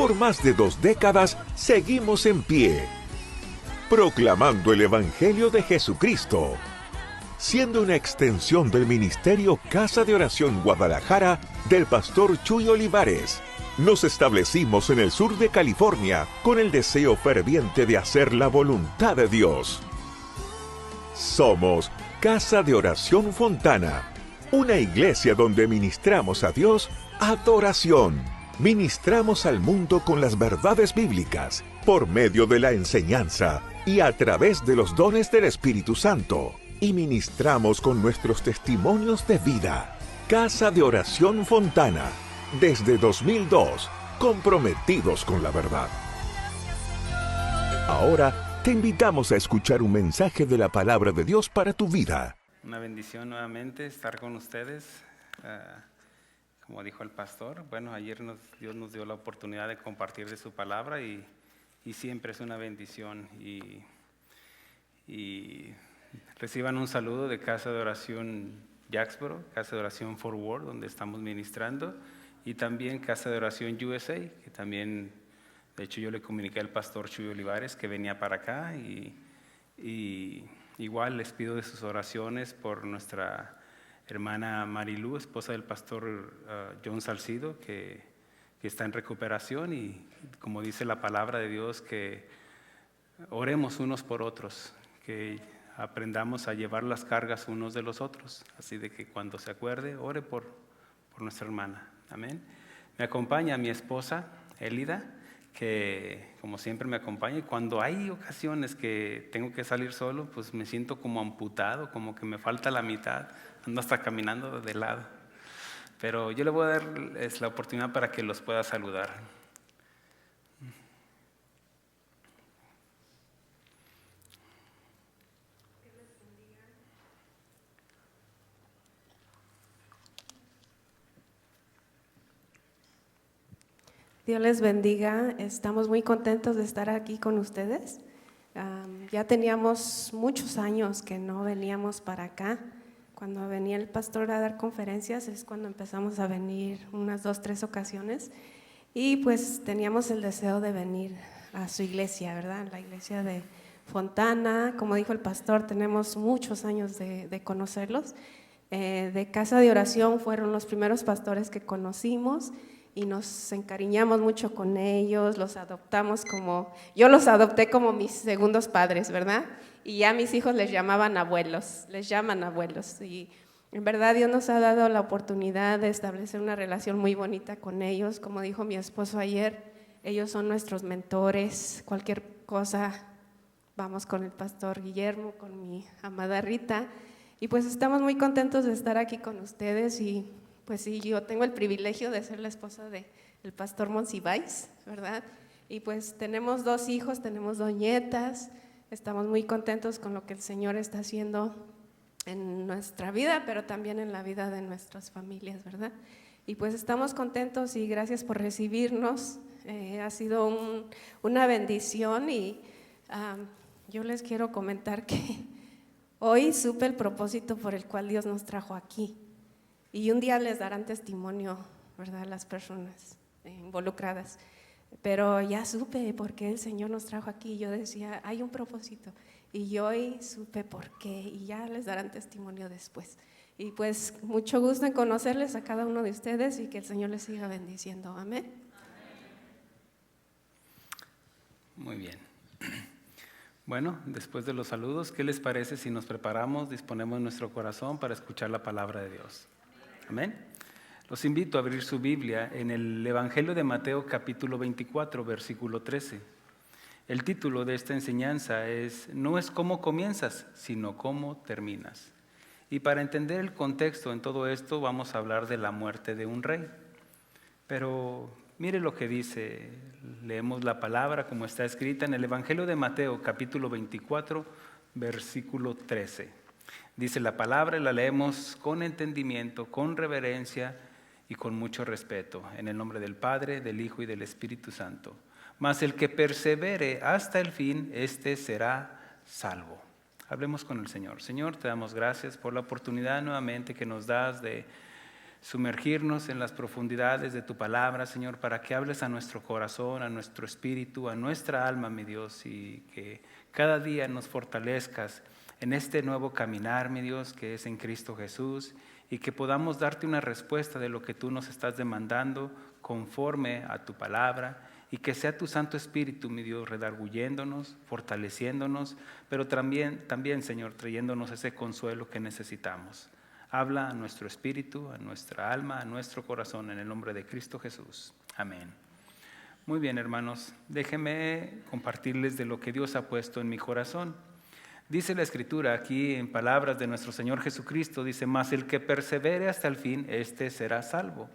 Por más de 2 décadas seguimos en pie, proclamando el Evangelio de Jesucristo, siendo una extensión del ministerio Casa de Oración Guadalajara del pastor Chuy Olivares. Nos establecimos en el sur de California con el deseo ferviente de hacer la voluntad de Dios. Somos Casa de Oración Fontana, una iglesia donde ministramos a Dios adoración. Ministramos al mundo con las verdades bíblicas, por medio de la enseñanza y a través de los dones del Espíritu Santo. Y ministramos con nuestros testimonios de vida. Casa de Oración Fontana, desde 2002, comprometidos con la verdad. Ahora te invitamos a escuchar un mensaje de la palabra de Dios para tu vida. Una bendición nuevamente estar con ustedes. Como dijo el pastor, bueno, ayer Dios nos dio la oportunidad de compartir de su palabra y siempre es una bendición. Y reciban un saludo de Casa de Oración Jacksboro, Casa de Oración Fort Worth, donde estamos ministrando, y también Casa de Oración USA, que también, de hecho yo le comuniqué al pastor Chuy Olivares que venía para acá, y igual les pido de sus oraciones por nuestra hermana Marilú, esposa del pastor John Salcido, que está en recuperación, y como dice la palabra de Dios, que oremos unos por otros, que aprendamos a llevar las cargas unos de los otros, así de que cuando se acuerde, ore por nuestra hermana. Amén. Me acompaña mi esposa, Elida, que como siempre me acompaña, y cuando hay ocasiones que tengo que salir solo, pues me siento como amputado, como que me falta la mitad, ando hasta caminando de lado. Pero yo le voy a dar la oportunidad para que los pueda saludar. Dios les bendiga, estamos muy contentos de estar aquí con ustedes. Ya teníamos muchos años que no veníamos para acá. Cuando venía el pastor a dar conferencias es cuando empezamos a venir unas 2, 3 ocasiones, y pues teníamos el deseo de venir a su iglesia, ¿verdad? La iglesia de Fontana. Como dijo el pastor, tenemos muchos años de conocerlos. De Casa de Oración fueron los primeros pastores que conocimos, y nos encariñamos mucho con ellos, yo los adopté como mis segundos padres, ¿verdad? Y ya mis hijos les llaman abuelos, y en verdad Dios nos ha dado la oportunidad de establecer una relación muy bonita con ellos. Como dijo mi esposo ayer, ellos son nuestros mentores. Cualquier cosa vamos con el pastor Guillermo, con mi amada Rita, y pues estamos muy contentos de estar aquí con ustedes. Y pues sí, yo tengo el privilegio de ser la esposa del pastor Monsiváis, ¿verdad? Y pues tenemos 2 hijos, tenemos 2 nietas, estamos muy contentos con lo que el Señor está haciendo en nuestra vida, pero también en la vida de nuestras familias, ¿verdad? Y pues estamos contentos y gracias por recibirnos. Ha sido una bendición, y yo les quiero comentar que hoy supe el propósito por el cual Dios nos trajo aquí. Y un día les darán testimonio, ¿verdad?, las personas involucradas. Pero ya supe por qué el Señor nos trajo aquí. Yo decía, hay un propósito. Y yo hoy supe por qué, y ya les darán testimonio después. Y pues mucho gusto en conocerles a cada uno de ustedes, y que el Señor les siga bendiciendo. Amén. Muy bien. Bueno, después de los saludos, ¿qué les parece si nos preparamos, disponemos nuestro corazón para escuchar la palabra de Dios? Amén. Los invito a abrir su Biblia en el Evangelio de Mateo capítulo 24, versículo 13. El título de esta enseñanza es No es cómo comienzas, sino cómo terminas. Y para entender el contexto en todo esto vamos a hablar de la muerte de un rey. Pero mire lo que dice, leemos la palabra como está escrita en el Evangelio de Mateo capítulo 24, versículo 13. Dice la palabra y la leemos con entendimiento, con reverencia y con mucho respeto, en el nombre del Padre, del Hijo y del Espíritu Santo. Mas el que persevere hasta el fin, éste será salvo. Hablemos con el Señor. Señor, te damos gracias por la oportunidad nuevamente que nos das de sumergirnos en las profundidades de tu palabra, Señor, para que hables a nuestro corazón, a nuestro espíritu, a nuestra alma, mi Dios, y que cada día nos fortalezcas en este nuevo caminar, mi Dios, que es en Cristo Jesús, y que podamos darte una respuesta de lo que tú nos estás demandando conforme a tu palabra, y que sea tu Santo Espíritu, mi Dios, redarguyéndonos, fortaleciéndonos, pero también, Señor, trayéndonos ese consuelo que necesitamos. Habla a nuestro espíritu, a nuestra alma, a nuestro corazón, en el nombre de Cristo Jesús. Amén. Muy bien, hermanos, déjenme compartirles de lo que Dios ha puesto en mi corazón. Dice la Escritura aquí en palabras de nuestro Señor Jesucristo, dice: mas el que persevere hasta el fin, éste será salvo.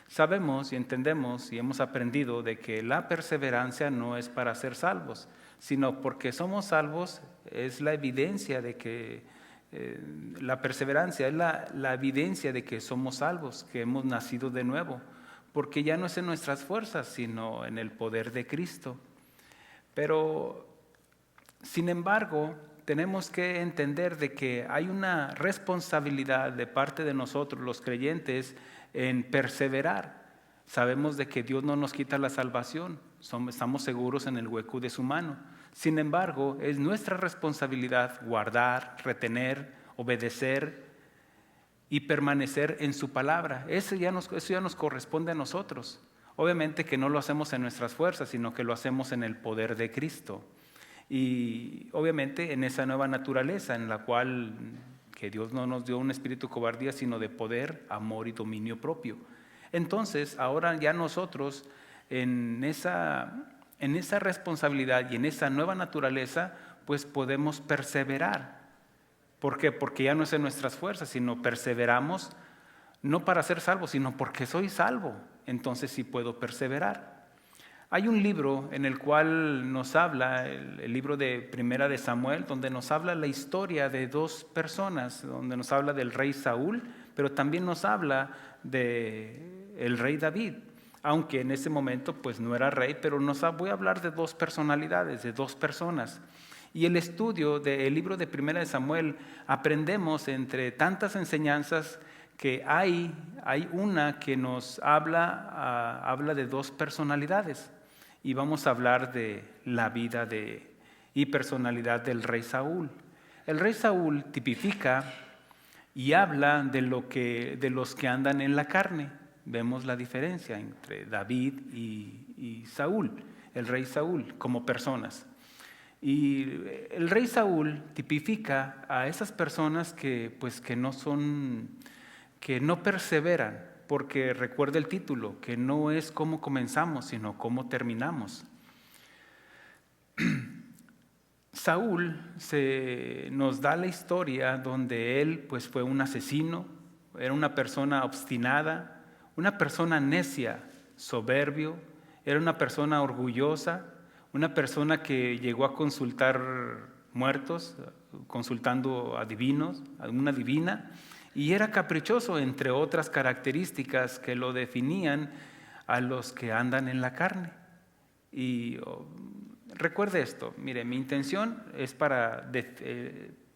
Sabemos y entendemos y hemos aprendido de que la perseverancia no es para ser salvos, sino porque somos salvos es la evidencia de que la perseverancia es la evidencia de que somos salvos, que hemos nacido de nuevo, porque ya no es en nuestras fuerzas, sino en el poder de Cristo. Pero, sin embargo, tenemos que entender de que hay una responsabilidad de parte de nosotros, los creyentes, en perseverar. Sabemos de que Dios no nos quita la salvación, estamos seguros en el hueco de su mano. Sin embargo, es nuestra responsabilidad guardar, retener, obedecer y permanecer en su palabra. Eso ya nos corresponde a nosotros. Obviamente que no lo hacemos en nuestras fuerzas, sino que lo hacemos en el poder de Cristo. Y obviamente en esa nueva naturaleza en la cual que Dios no nos dio un espíritu de cobardía, sino de poder, amor y dominio propio. Entonces, ahora ya nosotros en esa responsabilidad y en esa nueva naturaleza, pues podemos perseverar. ¿Por qué? Porque ya no es en nuestras fuerzas, sino perseveramos, no para ser salvo, sino porque soy salvo. Entonces sí puedo perseverar. Hay un libro en el cual nos habla, el libro de Primera de Samuel, donde nos habla la historia de dos personas, donde nos habla del rey Saúl, pero también nos habla del rey David, aunque en ese momento pues no era rey, pero voy a hablar de dos personalidades, de dos personas. Y el estudio del libro de Primera de Samuel, aprendemos entre tantas enseñanzas que hay una que nos habla de dos personalidades. Y vamos a hablar de la vida y personalidad del rey Saúl. El rey Saúl tipifica y habla de los que andan en la carne. Vemos la diferencia entre David y Saúl, el rey Saúl, como personas. Y el rey Saúl tipifica a esas personas que no perseveran, porque recuerda el título, que no es cómo comenzamos, sino cómo terminamos. Saúl nos da la historia donde él pues fue un asesino, era una persona obstinada, una persona necia, soberbio, era una persona orgullosa, una persona que llegó a consultar muertos, consultando a divinos, a una divina, y era caprichoso, entre otras características que lo definían a los que andan en la carne. Y recuerde esto, mire, mi intención es para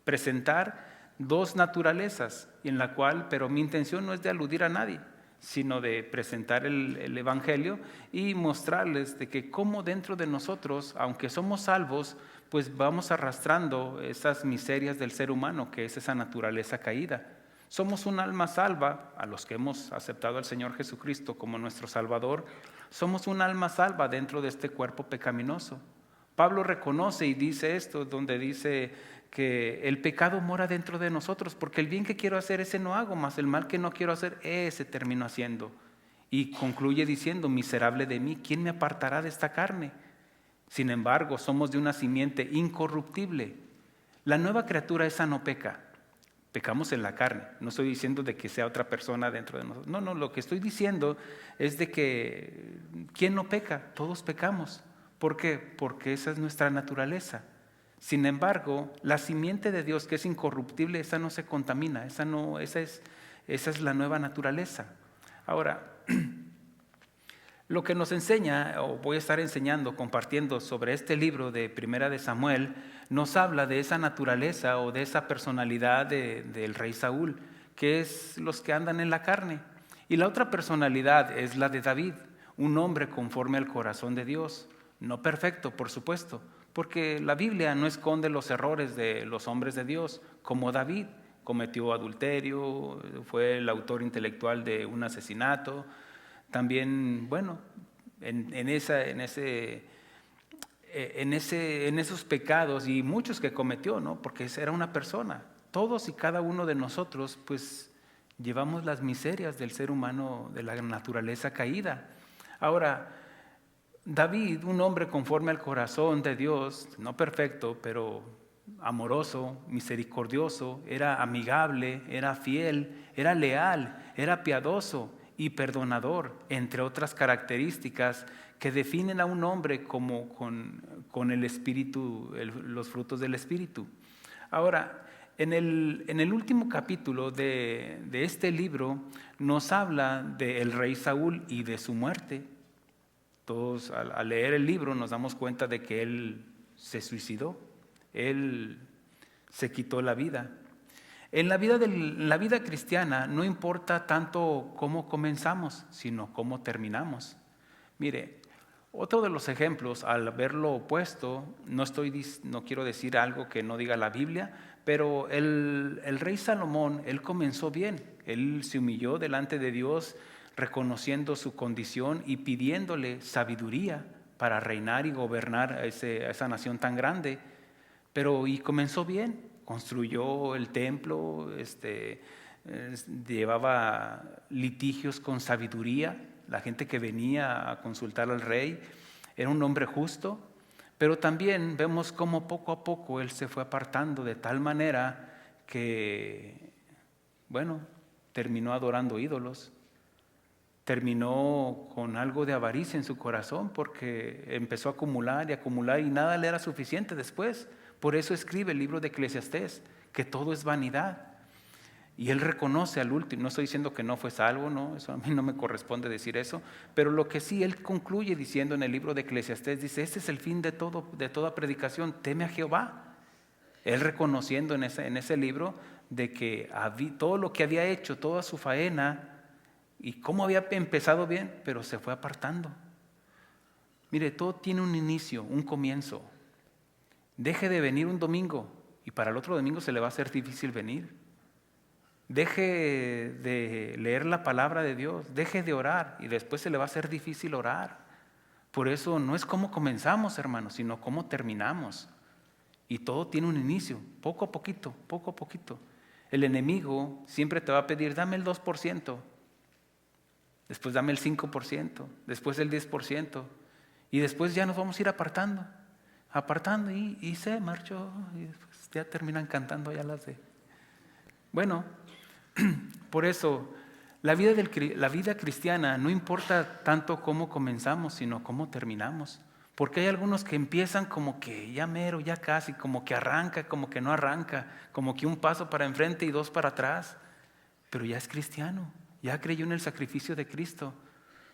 presentar dos naturalezas, pero mi intención no es de aludir a nadie, sino de presentar el Evangelio y mostrarles de que cómo dentro de nosotros, aunque somos salvos, pues vamos arrastrando esas miserias del ser humano, que es esa naturaleza caída. Somos un alma salva, a los que hemos aceptado al Señor Jesucristo como nuestro Salvador, somos un alma salva dentro de este cuerpo pecaminoso. Pablo reconoce y dice esto, donde dice que el pecado mora dentro de nosotros, porque el bien que quiero hacer, ese no hago, mas el mal que no quiero hacer, ese termino haciendo. Y concluye diciendo: miserable de mí, ¿quién me apartará de esta carne? Sin embargo, somos de una simiente incorruptible. La nueva criatura esa no peca. Pecamos en la carne. No estoy diciendo de que sea otra persona dentro de nosotros. No, lo que estoy diciendo es de que ¿quién no peca? Todos pecamos. ¿Por qué? Porque esa es nuestra naturaleza. Sin embargo, la simiente de Dios, que es incorruptible, esa no se contamina. Esa es la nueva naturaleza. Ahora, lo que nos enseña, o voy a estar enseñando, compartiendo sobre este libro de Primera de Samuel, nos habla de esa naturaleza o de esa personalidad del rey Saúl, que es los que andan en la carne. Y la otra personalidad es la de David, un hombre conforme al corazón de Dios. No perfecto, por supuesto, porque la Biblia no esconde los errores de los hombres de Dios, como David. Cometió adulterio, fue el autor intelectual de un asesinato. También, bueno, en esos pecados y muchos que cometió, ¿no? Porque era una persona. Todos y cada uno de nosotros, pues, llevamos las miserias del ser humano, de la naturaleza caída. Ahora, David, un hombre conforme al corazón de Dios, no perfecto, pero amoroso, misericordioso, era amigable, era fiel, era leal, era piadoso y perdonador, entre otras características que definen a un hombre como con el espíritu, los frutos del espíritu. Ahora, en el último capítulo de este libro nos habla del rey Saúl y de su muerte. Todos al leer el libro nos damos cuenta de que él se suicidó, él se quitó la vida. En la vida cristiana no importa tanto cómo comenzamos, sino cómo terminamos. Mire, otro de los ejemplos, al ver lo opuesto, no quiero decir algo que no diga la Biblia, pero el rey Salomón, él comenzó bien, él se humilló delante de Dios, reconociendo su condición y pidiéndole sabiduría para reinar y gobernar a esa nación tan grande. Y comenzó bien, construyó el templo, llevaba litigios con sabiduría. La gente que venía a consultar al rey era un hombre justo, pero también vemos cómo poco a poco él se fue apartando de tal manera que, terminó adorando ídolos. Terminó con algo de avaricia en su corazón porque empezó a acumular y nada le era suficiente después. Por eso escribe el libro de Eclesiastés, que todo es vanidad. Y él reconoce al último, no estoy diciendo que no fue salvo, no, eso a mí no me corresponde decir eso, pero lo que sí él concluye diciendo en el libro de Eclesiastés, dice, este es el fin de toda predicación, teme a Jehová. Él reconociendo en ese libro de que todo lo que había hecho, toda su faena, y cómo había empezado bien, pero se fue apartando. Mire, todo tiene un inicio, un comienzo. Deje de venir un domingo y para el otro domingo se le va a hacer difícil venir. Deje de leer la palabra de Dios, deje de orar y después se le va a hacer difícil orar. Por eso no es cómo comenzamos, hermanos, sino cómo terminamos. Y todo tiene un inicio, poco a poquito, poco a poquito. El enemigo siempre te va a pedir, dame el 2%, después dame el 5%, después el 10%, y después ya nos vamos a ir apartando y se marchó, y después ya terminan cantando ya las de... Bueno, por eso la vida cristiana no importa tanto cómo comenzamos, sino cómo terminamos. Porque hay algunos que empiezan como que ya mero, ya casi, como que arranca, como que no arranca, como que un paso para enfrente y dos para atrás, pero ya es cristiano, ya creyó en el sacrificio de Cristo.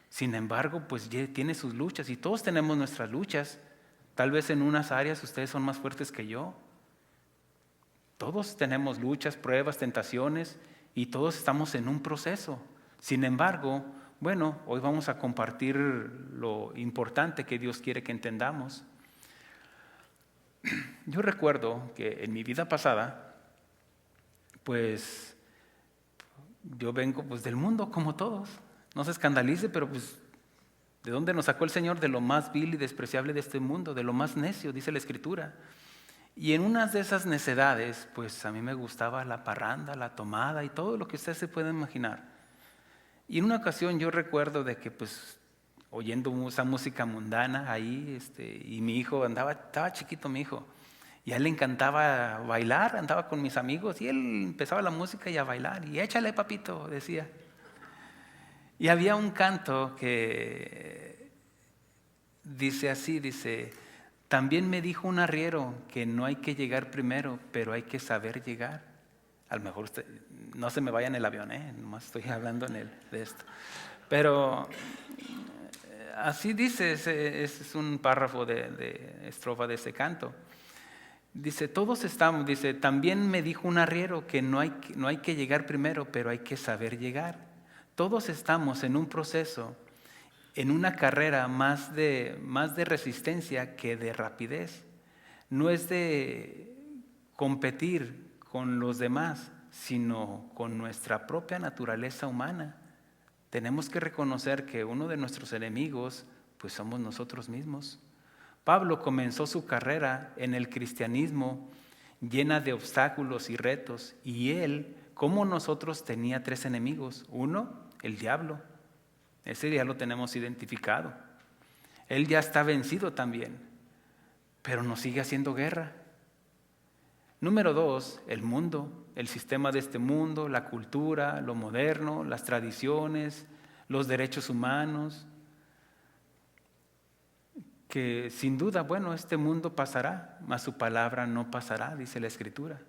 Sin embargo, pues ya tiene sus luchas y todos tenemos nuestras luchas. Tal vez en unas áreas ustedes son más fuertes que yo. Todos tenemos luchas, pruebas, tentaciones y todos estamos en un proceso. Sin embargo, hoy vamos a compartir lo importante que Dios quiere que entendamos. Yo recuerdo que en mi vida pasada, pues yo vengo del mundo como todos. No se escandalice, pero ¿de dónde nos sacó el Señor? De lo más vil y despreciable de este mundo, de lo más necio, dice la Escritura. Y en unas de esas necedades, pues a mí me gustaba la parranda, la tomada y todo lo que ustedes se pueden imaginar. Y en una ocasión yo recuerdo de que oyendo esa música mundana ahí, y mi hijo estaba chiquito mi hijo, y a él le encantaba bailar, andaba con mis amigos y él empezaba la música y a bailar, y échale papito, decía. Y había un canto que dice así, también me dijo un arriero que no hay que llegar primero, pero hay que saber llegar. A lo mejor no se me vaya en el avión, nomás estoy hablando de esto. Pero así dice, es un párrafo de estrofa de ese canto. Dice, también me dijo un arriero que no hay que llegar primero, pero hay que saber llegar. Todos estamos en un proceso, en una carrera más de resistencia que de rapidez. No es de competir con los demás, sino con nuestra propia naturaleza humana. Tenemos que reconocer que uno de nuestros enemigos, pues somos nosotros mismos. Pablo comenzó su carrera en el cristianismo llena de obstáculos y retos, y él, como nosotros, tenía 3 enemigos. Uno, el diablo. Ese ya lo tenemos identificado. Él ya está vencido también, pero nos sigue haciendo guerra. Número 2, el mundo, el sistema de este mundo, la cultura, lo moderno, las tradiciones, los derechos humanos, que sin duda, bueno, este mundo pasará, mas su palabra no pasará, dice la Escritura.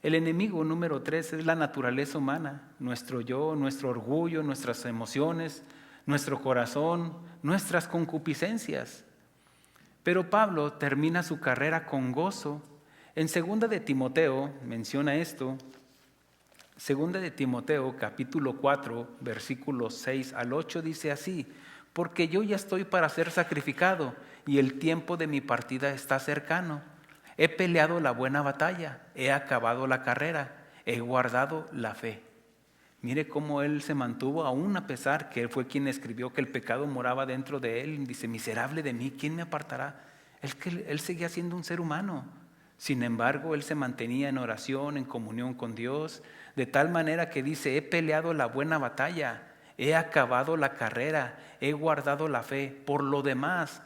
El enemigo número 3 es la naturaleza humana, nuestro yo, nuestro orgullo, nuestras emociones, nuestro corazón, nuestras concupiscencias. Pero Pablo termina su carrera con gozo. En 2 de Timoteo menciona esto, 2 de Timoteo capítulo 4, versículos 6 al 8 dice así: porque yo ya estoy para ser sacrificado y el tiempo de mi partida está cercano. He peleado la buena batalla, he acabado la carrera, he guardado la fe. Mire cómo él se mantuvo, aún a pesar que él fue quien escribió que el pecado moraba dentro de él. Dice, miserable de mí, ¿quién me apartará? Él seguía siendo un ser humano. Sin embargo, él se mantenía en oración, en comunión con Dios, de tal manera que dice, he peleado la buena batalla, he acabado la carrera, he guardado la fe. Por lo demás,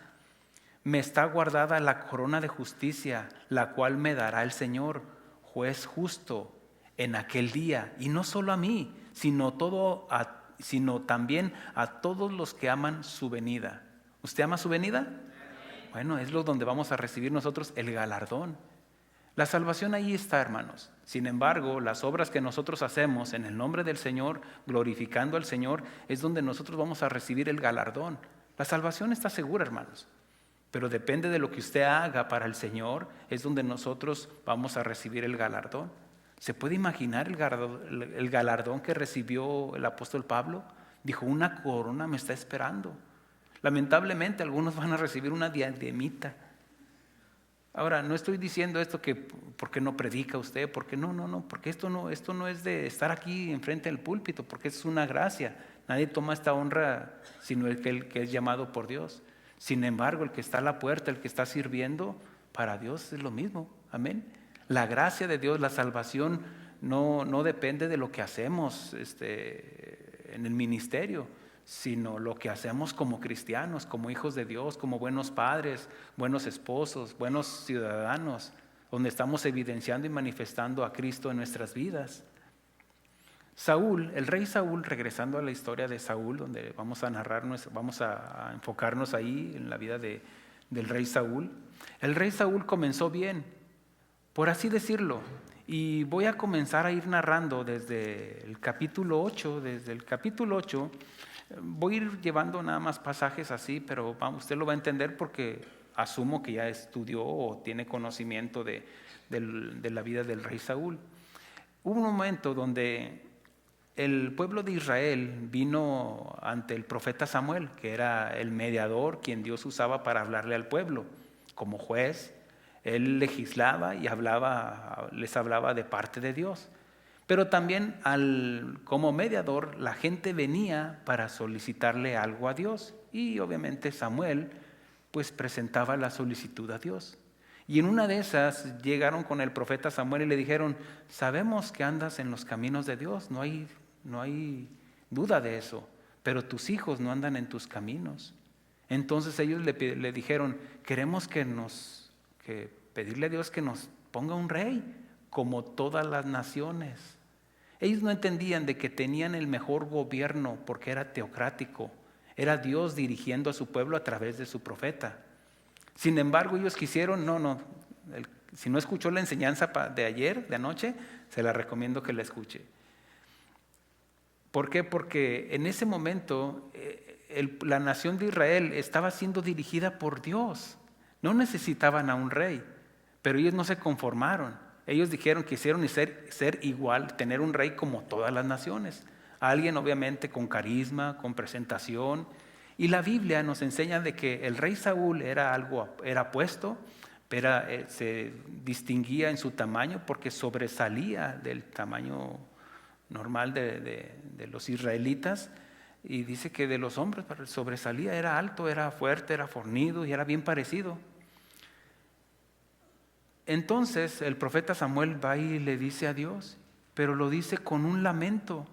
me está guardada la corona de justicia, la cual me dará el Señor, juez justo, en aquel día. Y no solo a mí, sino también a todos los que aman su venida. ¿Usted ama su venida? Bueno, es lo donde vamos a recibir nosotros el galardón. La salvación ahí está, hermanos. Sin embargo, las obras que nosotros hacemos en el nombre del Señor, glorificando al Señor, es donde nosotros vamos a recibir el galardón. La salvación está segura, hermanos. Pero depende de lo que usted haga para el Señor, es donde nosotros vamos a recibir el galardón. ¿Se puede imaginar el galardón que recibió el apóstol Pablo? Dijo, una corona me está esperando. Lamentablemente, algunos van a recibir una diademita. Ahora, no estoy diciendo esto que porque no predica usted, porque no, porque esto no es de estar aquí enfrente del púlpito, porque es una gracia. Nadie toma esta honra sino el que es llamado por Dios. Sin embargo, el que está a la puerta, el que está sirviendo, para Dios es lo mismo. Amén. La gracia de Dios, la salvación, no depende de lo que hacemos en el ministerio, sino lo que hacemos como cristianos, como hijos de Dios, como buenos padres, buenos esposos, buenos ciudadanos, donde estamos evidenciando y manifestando a Cristo en nuestras vidas. Saúl, el rey Saúl, regresando a la historia de Saúl, donde vamos a enfocarnos ahí en la vida del rey Saúl. El rey Saúl comenzó bien, por así decirlo, y voy a comenzar a ir narrando desde el capítulo 8, voy a ir llevando nada más pasajes así, pero usted lo va a entender porque asumo que ya estudió o tiene conocimiento de la vida del rey Saúl. Hubo un momento donde el pueblo de Israel vino ante el profeta Samuel, que era el mediador, quien Dios usaba para hablarle al pueblo. Como juez, él legislaba y les hablaba de parte de Dios. Pero también como mediador, la gente venía para solicitarle algo a Dios. Y obviamente Samuel pues presentaba la solicitud a Dios. Y en una de esas llegaron con el profeta Samuel y le dijeron, sabemos que andas en los caminos de Dios, no hay duda de eso, pero tus hijos no andan en tus caminos. Entonces ellos le dijeron, queremos que pedirle a Dios que nos ponga un rey, como todas las naciones. Ellos no entendían de que tenían el mejor gobierno porque era teocrático, era Dios dirigiendo a su pueblo a través de su profeta. Sin embargo, ellos quisieron, si no escuchó la enseñanza de ayer, de anoche, se la recomiendo que la escuche. ¿Por qué? Porque en ese momento la nación de Israel estaba siendo dirigida por Dios. No necesitaban a un rey, pero ellos no se conformaron. Ellos dijeron que quisieron ser igual, tener un rey como todas las naciones. alguien obviamente con carisma, con presentación. Y la Biblia nos enseña de que el rey Saúl era apuesto, pero se distinguía en su tamaño porque sobresalía del tamaño normal de los israelitas. Y dice que de los hombres sobresalía, era alto, era fuerte, era fornido y era bien parecido. Entonces el profeta Samuel va y le dice a Dios, pero lo dice con un lamento.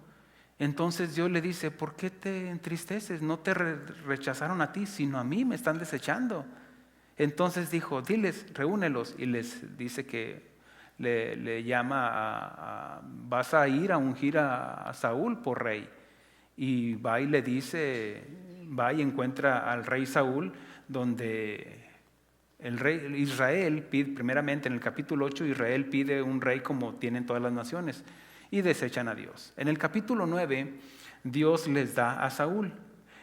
Entonces Dios le dice, ¿por qué te entristeces? No te rechazaron a ti, sino a mí me están desechando. Entonces dijo, diles, reúnelos. Y les dice que le llama vas a ir a ungir a Saúl por rey. Y va y le dice, va y encuentra al rey Saúl, donde el rey Israel pide, primeramente en el capítulo 8, Israel pide un rey como tienen todas las naciones y desechan a Dios. En el capítulo 9, Dios les da a Saúl.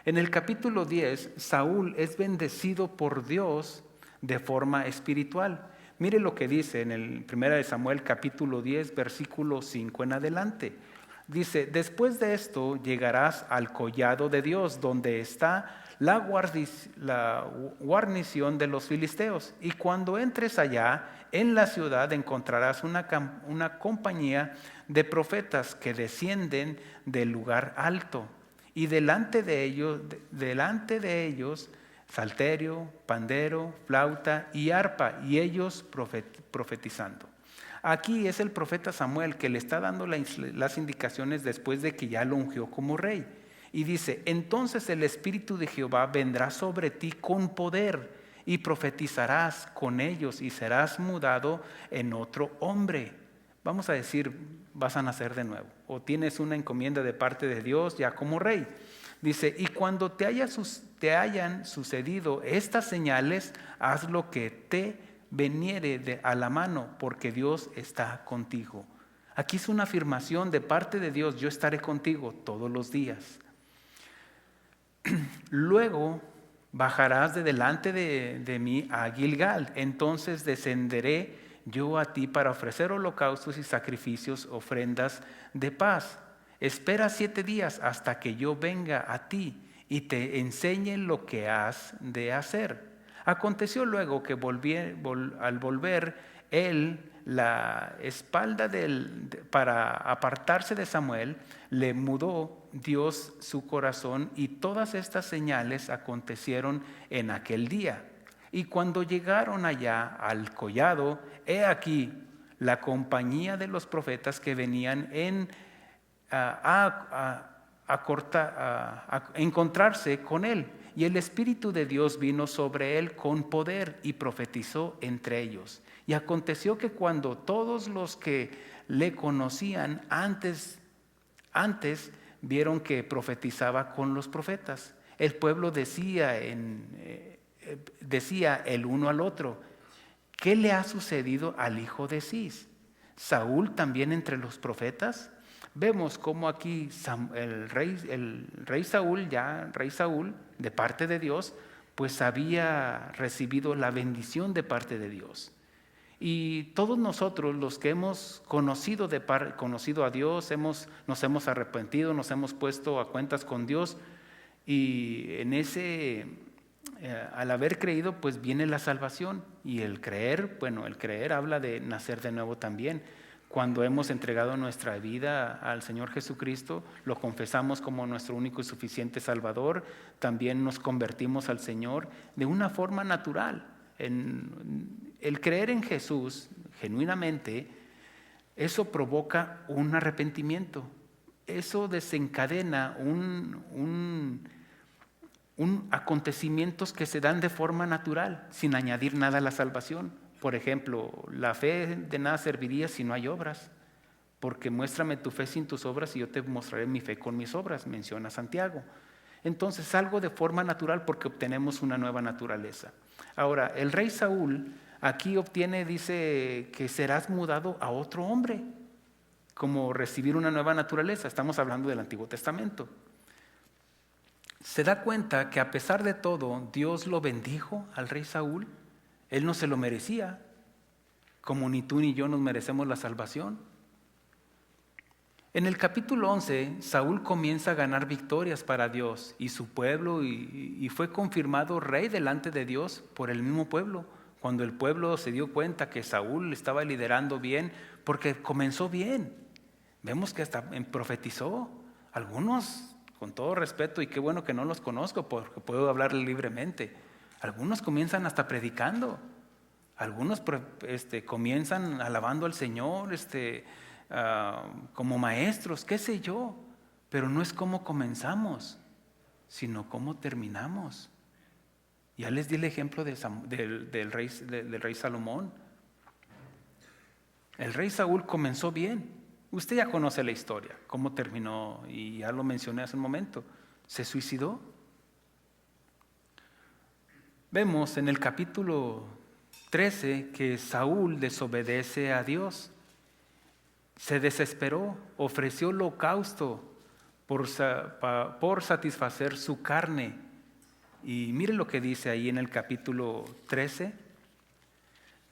En el capítulo 10, Saúl es bendecido por Dios de forma espiritual. Mire lo que dice en el 1 Samuel capítulo 10, versículo 5 en adelante. Dice, después de esto llegarás al collado de Dios, donde está la guarnición de los filisteos. Y cuando entres allá, en la ciudad encontrarás una compañía de profetas que descienden del lugar alto. Y delante de ellos, salterio, pandero, flauta y arpa, y ellos profetizando. Aquí es el profeta Samuel que le está dando las indicaciones después de que ya lo ungió como rey. Y dice, entonces el Espíritu de Jehová vendrá sobre ti con poder y profetizarás con ellos y serás mudado en otro hombre. Vamos a decir, vas a nacer de nuevo o tienes una encomienda de parte de Dios ya como rey. Dice, y cuando te hayan sucedido estas señales, haz lo que te veniere a la mano, porque Dios está contigo. Aquí es una afirmación de parte de Dios, yo estaré contigo todos los días. Luego bajarás de delante de mí a Gilgal, entonces descenderé yo a ti para ofrecer holocaustos y sacrificios, ofrendas de paz. Espera 7 días hasta que yo venga a ti y te enseñe lo que has de hacer. Aconteció luego que al volver él la espalda para apartarse de Samuel, le mudó Dios su corazón, y todas estas señales acontecieron en aquel día. Y cuando llegaron allá al collado, he aquí la compañía de los profetas que venían a encontrarse con él. Y el Espíritu de Dios vino sobre él con poder y profetizó entre ellos. Y aconteció que cuando todos los que le conocían antes vieron que profetizaba con los profetas, el pueblo decía el uno al otro, ¿qué le ha sucedido al hijo de Cis? ¿Saúl también entre los profetas? Vemos cómo aquí el rey Saúl, de parte de Dios, pues había recibido la bendición de parte de Dios. Y todos nosotros, los que hemos conocido a Dios, nos hemos arrepentido, nos hemos puesto a cuentas con Dios, y al haber creído, pues viene la salvación. Y el creer habla de nacer de nuevo también. Cuando hemos entregado nuestra vida al Señor Jesucristo, lo confesamos como nuestro único y suficiente Salvador, también nos convertimos al Señor de una forma natural. El creer en Jesús genuinamente, eso provoca un arrepentimiento, eso desencadena acontecimientos que se dan de forma natural, sin añadir nada a la salvación. Por ejemplo, la fe de nada serviría si no hay obras, porque muéstrame tu fe sin tus obras y yo te mostraré mi fe con mis obras, menciona Santiago. Entonces, algo de forma natural porque obtenemos una nueva naturaleza. Ahora, el rey Saúl aquí dice que serás mudado a otro hombre, como recibir una nueva naturaleza. Estamos hablando del Antiguo Testamento. Se da cuenta que a pesar de todo, Dios lo bendijo al rey Saúl. Él no se lo merecía, como ni tú ni yo nos merecemos la salvación. En el capítulo 11, Saúl comienza a ganar victorias para Dios y su pueblo y fue confirmado rey delante de Dios por el mismo pueblo. Cuando el pueblo se dio cuenta que Saúl estaba liderando bien, porque comenzó bien. Vemos que hasta profetizó. Algunos, con todo respeto, y qué bueno que no los conozco porque puedo hablar libremente. Algunos comienzan hasta predicando. Algunos comienzan alabando al Señor, como maestros, qué sé yo, pero no es cómo comenzamos, sino cómo terminamos. Ya les di el ejemplo del rey Salomón. El rey Saúl comenzó bien. Usted ya conoce la historia, cómo terminó, y ya lo mencioné hace un momento. Se suicidó. Vemos en el capítulo 13 que Saúl desobedece a Dios. Se desesperó, ofreció holocausto por satisfacer su carne. Y mire lo que dice ahí en el capítulo 13.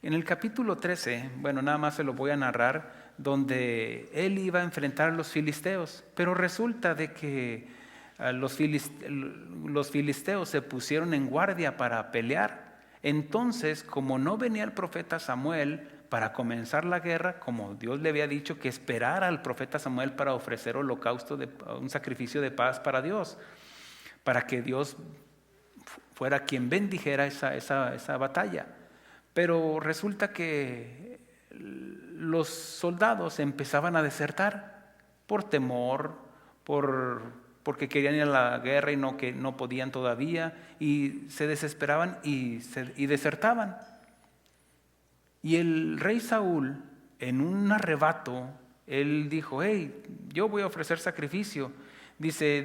En el capítulo 13, bueno, nada más se lo voy a narrar, donde él iba a enfrentar a los filisteos. Pero resulta de que los filisteos se pusieron en guardia para pelear. Entonces, como no venía el profeta Samuel para comenzar la guerra, como Dios le había dicho que esperara al profeta Samuel para ofrecer holocausto, un sacrificio de paz para Dios, para que Dios fuera quien bendijera esa batalla. Pero resulta que los soldados empezaban a desertar por temor, porque querían ir a la guerra y que no podían todavía, y se desesperaban y desertaban. Y el rey Saúl, en un arrebato, él dijo: hey, yo voy a ofrecer sacrificio. Dice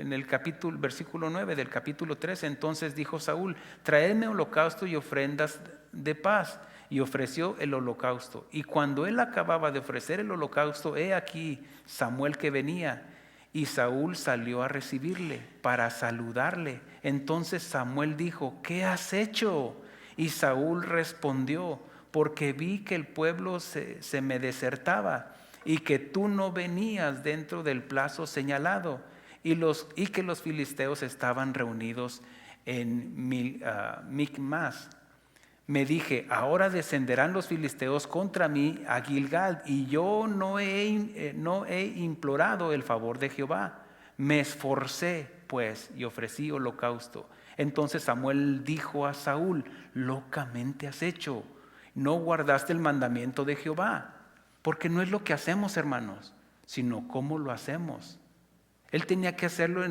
en el versículo 9 del capítulo 13, entonces dijo Saúl: traedme holocausto y ofrendas de paz. Y ofreció el holocausto. Y cuando él acababa de ofrecer el holocausto, he aquí Samuel que venía. Y Saúl salió a recibirle para saludarle. Entonces Samuel dijo: ¿qué has hecho? Y Saúl respondió: porque vi que el pueblo se me desertaba y que tú no venías dentro del plazo señalado y que los filisteos estaban reunidos en Micmas. Me dije: ahora descenderán los filisteos contra mí a Gilgal, y yo no he implorado el favor de Jehová. Me esforcé pues y ofrecí holocausto. Entonces Samuel dijo a Saúl: locamente has hecho, no guardaste el mandamiento de Jehová. Porque no es lo que hacemos, hermanos, sino cómo lo hacemos. Él tenía que hacerlo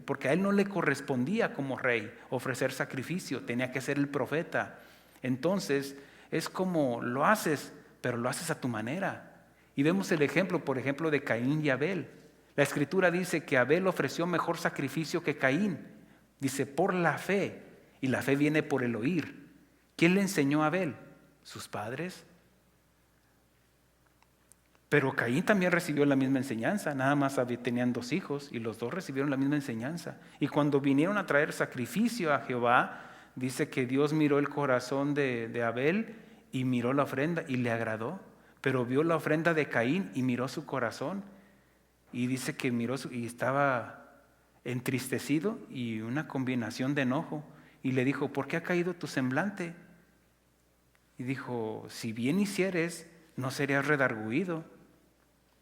porque a él no le correspondía como rey ofrecer sacrificio, tenía que ser el profeta. Entonces es como lo haces, pero lo haces a tu manera. Y vemos el ejemplo, por ejemplo, de Caín y Abel. La Escritura dice que Abel ofreció mejor sacrificio que Caín. Dice: por la fe, y la fe viene por el oír. ¿Quién le enseñó a Abel? ¿Sus padres? Pero Caín también recibió la misma enseñanza, nada más tenían 2 hijos y los 2 recibieron la misma enseñanza. Y cuando vinieron a traer sacrificio a Jehová, dice que Dios miró el corazón de Abel y miró la ofrenda y le agradó. Pero vio la ofrenda de Caín y miró su corazón. Y dice que miró y estaba entristecido y una combinación de enojo. Y le dijo: ¿por qué ha caído tu semblante? Y dijo: si bien hicieres, no serías redarguido.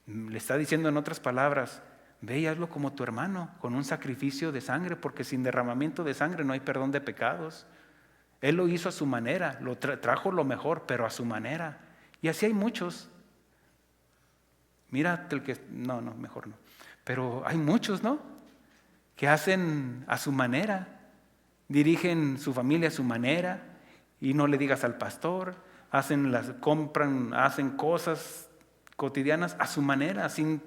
Le está diciendo en otras palabras: ve y hazlo como tu hermano, con un sacrificio de sangre, porque sin derramamiento de sangre no hay perdón de pecados. Él lo hizo a su manera, lo trajo lo mejor, pero a su manera. Y así hay muchos. Mira el que... No, mejor no. Pero hay muchos, ¿no? Que hacen a su manera, dirigen su familia a su manera, y no le digas al pastor, compran, hacen cosas cotidianas a su manera, sin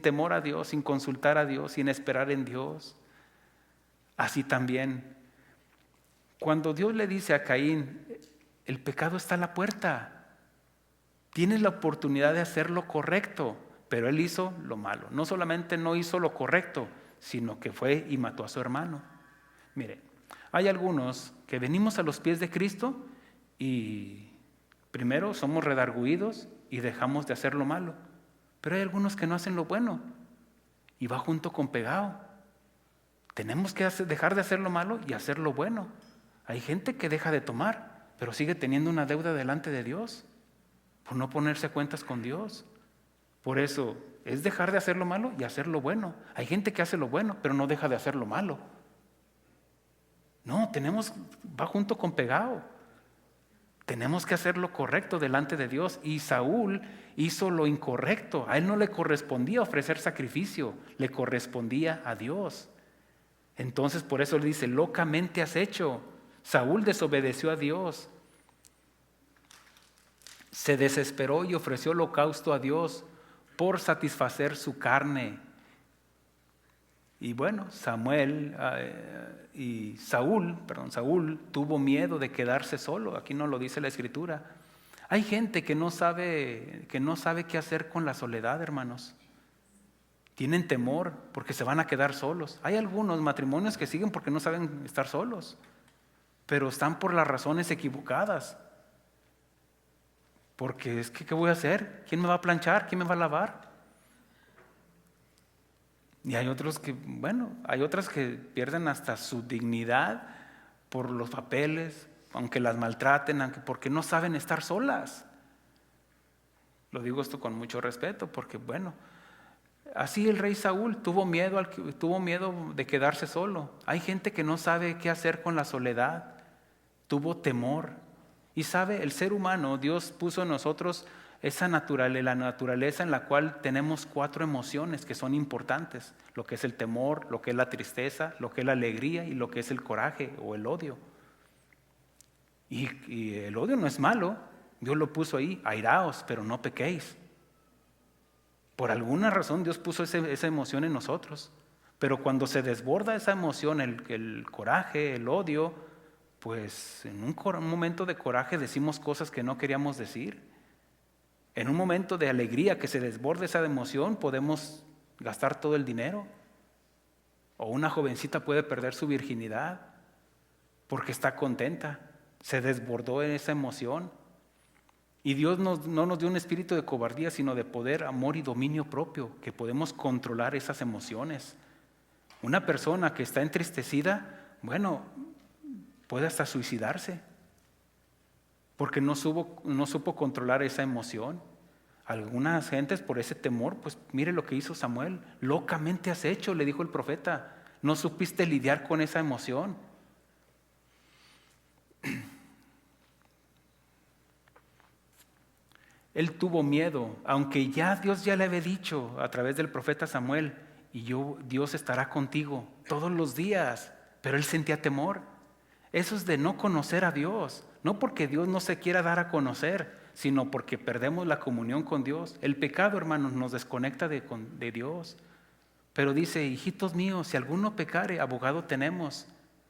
temor a Dios, sin consultar a Dios, sin esperar en Dios. Así también, cuando Dios le dice a Caín: el pecado está a la puerta, tienes la oportunidad de hacer lo correcto, pero él hizo lo malo. No solamente no hizo lo correcto, sino que fue y mató a su hermano. Mire, hay algunos que venimos a los pies de Cristo y primero somos redarguidos y dejamos de hacer lo malo. Pero hay algunos que no hacen lo bueno y va junto con pegado. Tenemos que dejar de hacer lo malo y hacer lo bueno. Hay gente que deja de tomar, pero sigue teniendo una deuda delante de Dios por no ponerse a cuentas con Dios. Por eso es dejar de hacer lo malo y hacer lo bueno. Hay gente que hace lo bueno, pero no deja de hacer lo malo. No, va junto con pegado. Tenemos que hacer lo correcto delante de Dios. Y Saúl hizo lo incorrecto. A él no le correspondía ofrecer sacrificio, le correspondía a Dios. Entonces por eso le dice, locamente has hecho. Saúl desobedeció a Dios. Se desesperó y ofreció holocausto a Dios por satisfacer su carne. Y bueno, Saúl tuvo miedo de quedarse solo. Aquí no lo dice la Escritura. Hay gente que no sabe qué hacer con la soledad, hermanos. Tienen temor porque se van a quedar solos. Hay algunos matrimonios que siguen porque no saben estar solos, pero están por las razones equivocadas. Porque es que, ¿qué voy a hacer? ¿Quién me va a planchar? ¿Quién me va a lavar? Y hay otras que pierden hasta su dignidad por los papeles, aunque las maltraten, porque no saben estar solas. Lo digo esto con mucho respeto, porque así el rey Saúl tuvo miedo de quedarse solo. Hay gente que no sabe qué hacer con la soledad, tuvo temor. Y sabe, el ser humano, Dios puso en nosotros la naturaleza en la cual tenemos 4 emociones que son importantes: lo que es el temor, lo que es la tristeza, lo que es la alegría y lo que es el coraje o el odio. Y el odio no es malo, Dios lo puso ahí: airaos, pero no pequéis. Por alguna razón Dios puso esa emoción en nosotros, pero cuando se desborda esa emoción, el coraje, el odio, pues en un momento de coraje decimos cosas que no queríamos decir. En un momento de alegría que se desborde esa emoción, podemos gastar todo el dinero. O una jovencita puede perder su virginidad porque está contenta, se desbordó en esa emoción. Y Dios no nos dio un espíritu de cobardía, sino de poder, amor y dominio propio, que podemos controlar esas emociones. Una persona que está entristecida, puede hasta suicidarse, porque no supo controlar esa emoción. Algunas gentes, por ese temor, pues mire lo que hizo Samuel: locamente has hecho, le dijo el profeta, no supiste lidiar con esa emoción. Él tuvo miedo, aunque Dios ya le había dicho a través del profeta Samuel: Dios estará contigo todos los días, pero él sentía temor. Eso es de no conocer a Dios, no porque Dios no se quiera dar a conocer, sino porque perdemos la comunión con Dios. El pecado, hermanos, nos desconecta de Dios. Pero dice: hijitos míos, si alguno pecare, abogado tenemos,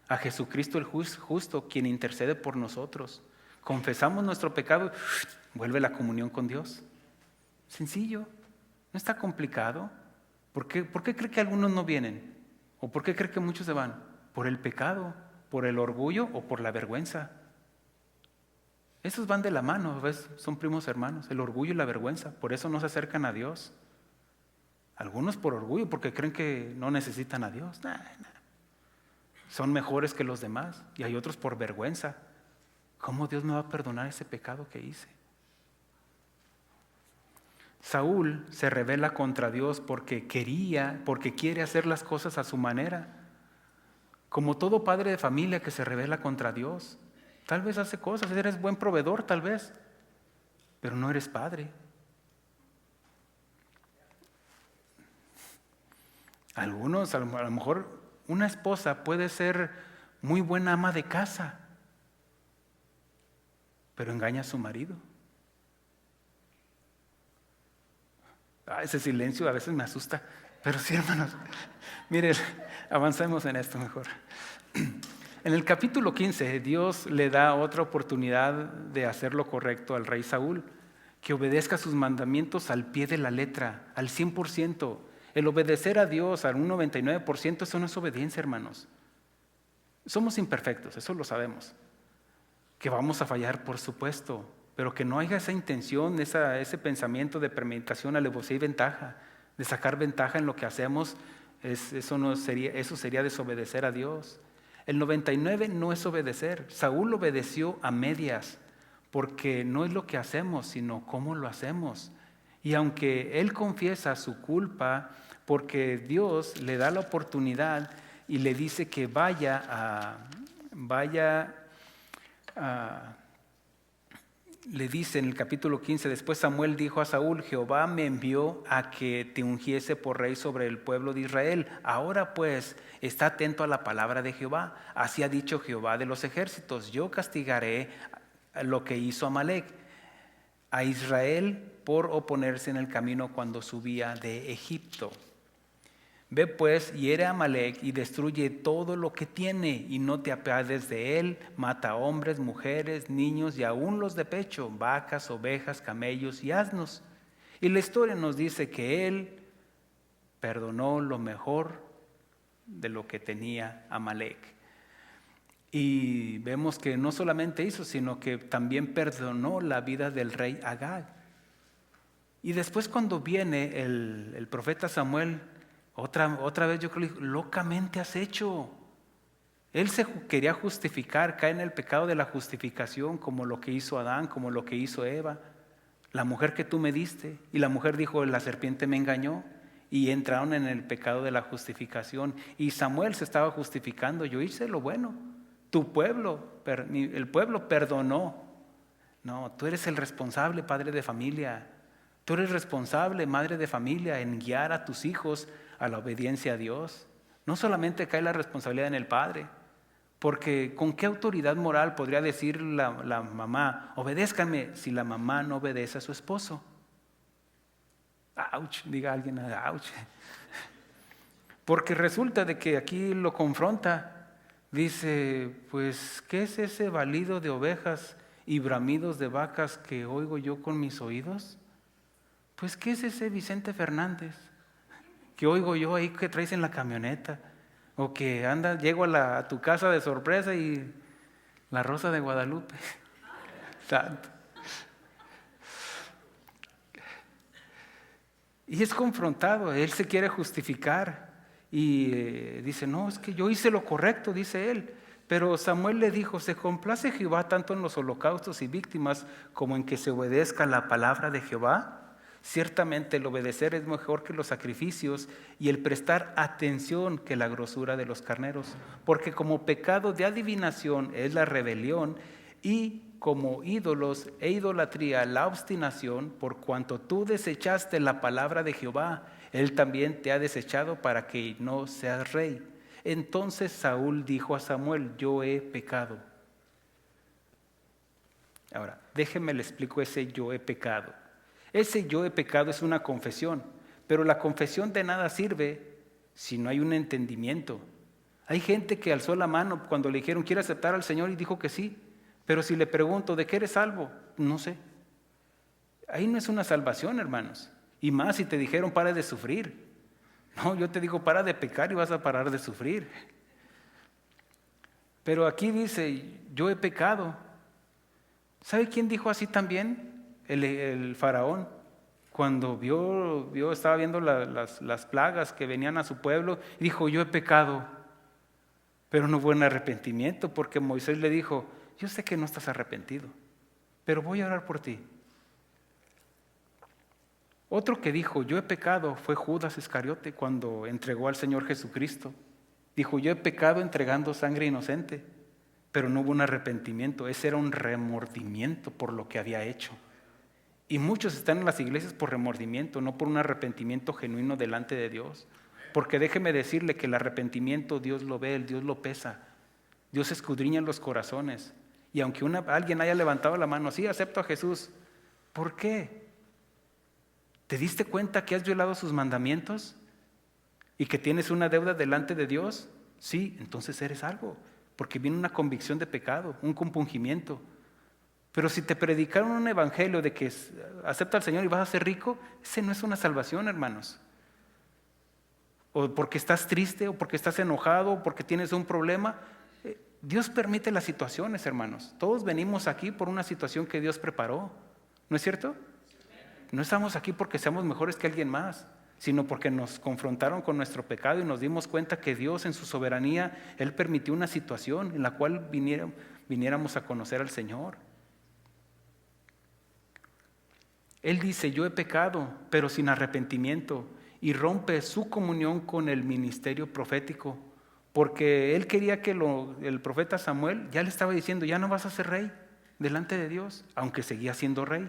a Jesucristo el justo, quien intercede por nosotros. Confesamos nuestro pecado, vuelve la comunión con Dios. Sencillo, no está complicado. ¿Por qué cree que algunos no vienen? ¿O por qué cree que muchos se van? Por el pecado, por el orgullo o por la vergüenza. Esos van de la mano, ¿ves? Son primos hermanos, el orgullo y la vergüenza. Por eso no se acercan a Dios. Algunos por orgullo, porque creen que no necesitan a Dios. Son mejores que los demás. Y hay otros por vergüenza. ¿Cómo Dios me va a perdonar ese pecado que hice? Saúl se rebela contra Dios porque quiere hacer las cosas a su manera. Como todo padre de familia que se rebela contra Dios. Tal vez hace cosas, eres buen proveedor tal vez, pero no eres padre. Algunos, a lo mejor una esposa puede ser muy buena ama de casa, pero engaña a su marido. Ese silencio a veces me asusta, pero sí, hermanos, miren, avancemos en esto mejor. En el capítulo 15, Dios le da otra oportunidad de hacer lo correcto al rey Saúl, que obedezca sus mandamientos al pie de la letra, al 100%. El obedecer a Dios al un 99%, eso no es obediencia, hermanos. Somos imperfectos, eso lo sabemos. Que vamos a fallar, por supuesto, pero que no haya esa intención, ese pensamiento de premeditación, alevosía y ventaja, de sacar ventaja en lo que hacemos. Eso sería desobedecer a Dios. El 99 no es obedecer. Saúl obedeció a medias, porque no es lo que hacemos, sino cómo lo hacemos. Y aunque él confiesa su culpa, porque Dios le da la oportunidad y le dice que le dice en el capítulo 15, después Samuel dijo a Saúl: Jehová me envió a que te ungiese por rey sobre el pueblo de Israel. Ahora pues, está atento a la palabra de Jehová. Así ha dicho Jehová de los ejércitos: yo castigaré lo que hizo Amalec a Israel por oponerse en el camino cuando subía de Egipto. Ve pues, hiere a Amalec y destruye todo lo que tiene, y no te apiades de él. Mata a hombres, mujeres, niños y aún los de pecho, vacas, ovejas, camellos y asnos. Y la historia nos dice que él perdonó lo mejor de lo que tenía Amalec. Y vemos que no solamente hizo, sino que también perdonó la vida del rey Agag. Y después, cuando viene el profeta Samuel, otra vez yo creo, locamente has hecho. Él se quería justificar, cae en el pecado de la justificación, como lo que hizo Adán, como lo que hizo Eva, la mujer que tú me diste. Y la mujer dijo: la serpiente me engañó. Y entraron en el pecado de la justificación. Y Samuel se estaba justificando: yo hice lo bueno, el pueblo perdonó. No, tú eres el responsable, padre de familia. Tú eres responsable, madre de familia, en guiar a tus hijos a la obediencia a Dios. No solamente cae la responsabilidad en el padre, porque ¿con qué autoridad moral podría decir la mamá: obedézcanme, si la mamá no obedece a su esposo? ¡Auch! Diga alguien, ¡auch! Porque resulta de que aquí lo confronta. Dice: pues, ¿qué es ese balido de ovejas y bramidos de vacas que oigo yo con mis oídos? Pues, ¿qué es ese Vicente Fernández que oigo yo ahí que traes en la camioneta? O que llego a tu casa de sorpresa y la Rosa de Guadalupe. Santo. Y es confrontado, él se quiere justificar y dice: no, es que yo hice lo correcto, dice él. Pero Samuel le dijo: se complace Jehová tanto en los holocaustos y víctimas como en que se obedezca la palabra de Jehová. Ciertamente el obedecer es mejor que los sacrificios, y el prestar atención que la grosura de los carneros. Porque como pecado de adivinación es la rebelión, y como ídolos e idolatría la obstinación, por cuanto tú desechaste la palabra de Jehová, él también te ha desechado para que no seas rey. Entonces Saúl dijo a Samuel: yo he pecado. Ahora, déjenme le explico ese yo he pecado. Ese yo he pecado es una confesión, pero la confesión de nada sirve si no hay un entendimiento. Hay gente que alzó la mano cuando le dijeron: ¿quiere aceptar al Señor? Y dijo que sí. Pero si le pregunto: ¿de qué eres salvo? No sé. Ahí no es una salvación, hermanos. Y más si te dijeron: para de sufrir. No, yo te digo: para de pecar y vas a parar de sufrir. Pero aquí dice: yo he pecado. ¿Sabe quién dijo así también? El faraón. Cuando estaba viendo las plagas que venían a su pueblo, dijo: yo he pecado. Pero no hubo un arrepentimiento, porque Moisés le dijo: yo sé que no estás arrepentido, pero voy a orar por ti. Otro que dijo: yo he pecado, fue Judas Iscariote, cuando entregó al Señor Jesucristo. Dijo: yo he pecado entregando sangre inocente, pero no hubo un arrepentimiento. Ese era un remordimiento por lo que había hecho. Y muchos están en las iglesias por remordimiento, no por un arrepentimiento genuino delante de Dios. Porque déjeme decirle que el arrepentimiento Dios lo ve, Dios lo pesa. Dios escudriña los corazones. Y aunque alguien haya levantado la mano: sí, acepto a Jesús. ¿Por qué? ¿Te diste cuenta que has violado sus mandamientos? ¿Y que tienes una deuda delante de Dios? Sí, entonces eres salvo. Porque viene una convicción de pecado, un compungimiento. Pero si te predicaron un evangelio de que acepta al Señor y vas a ser rico, ese no es una salvación, hermanos. O porque estás triste, o porque estás enojado, o porque tienes un problema. Dios permite las situaciones, hermanos. Todos venimos aquí por una situación que Dios preparó. ¿No es cierto? No estamos aquí porque seamos mejores que alguien más, sino porque nos confrontaron con nuestro pecado y nos dimos cuenta que Dios en su soberanía, Él permitió una situación en la cual viniéramos a conocer al Señor. Él dice, yo he pecado, pero sin arrepentimiento, y rompe su comunión con el ministerio profético, porque él quería que el profeta Samuel ya le estaba diciendo, ya no vas a ser rey delante de Dios, aunque seguía siendo rey.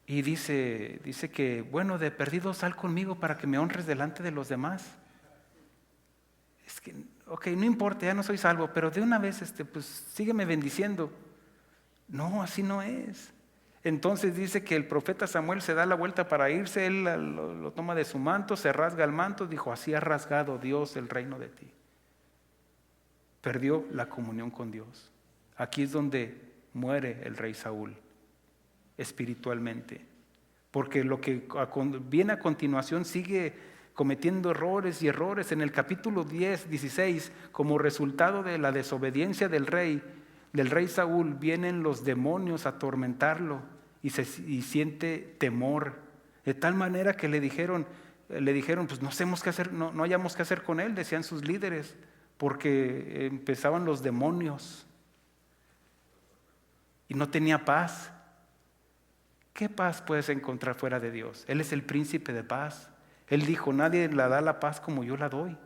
Y dice que, bueno, de perdido sal conmigo para que me honres delante de los demás. Es que, ok, no importa, ya no soy salvo, pero de una vez, pues sígueme bendiciendo. No, así no es. Entonces dice que el profeta Samuel se da la vuelta para irse, él lo toma de su manto, se rasga el manto, dijo, así ha rasgado Dios el reino de ti. Perdió la comunión con Dios. Aquí es donde muere el rey Saúl, espiritualmente. Porque lo que viene a continuación sigue cometiendo errores y errores. En el capítulo 10, 16, como resultado de la desobediencia del rey Saúl, vienen los demonios a atormentarlo y siente temor. De tal manera que le dijeron, pues no sabemos qué hacer, no hayamos qué hacer con él, decían sus líderes, porque empezaban los demonios y no tenía paz. ¿Qué paz puedes encontrar fuera de Dios? Él es el príncipe de paz. Él dijo, nadie la da la paz como yo la doy.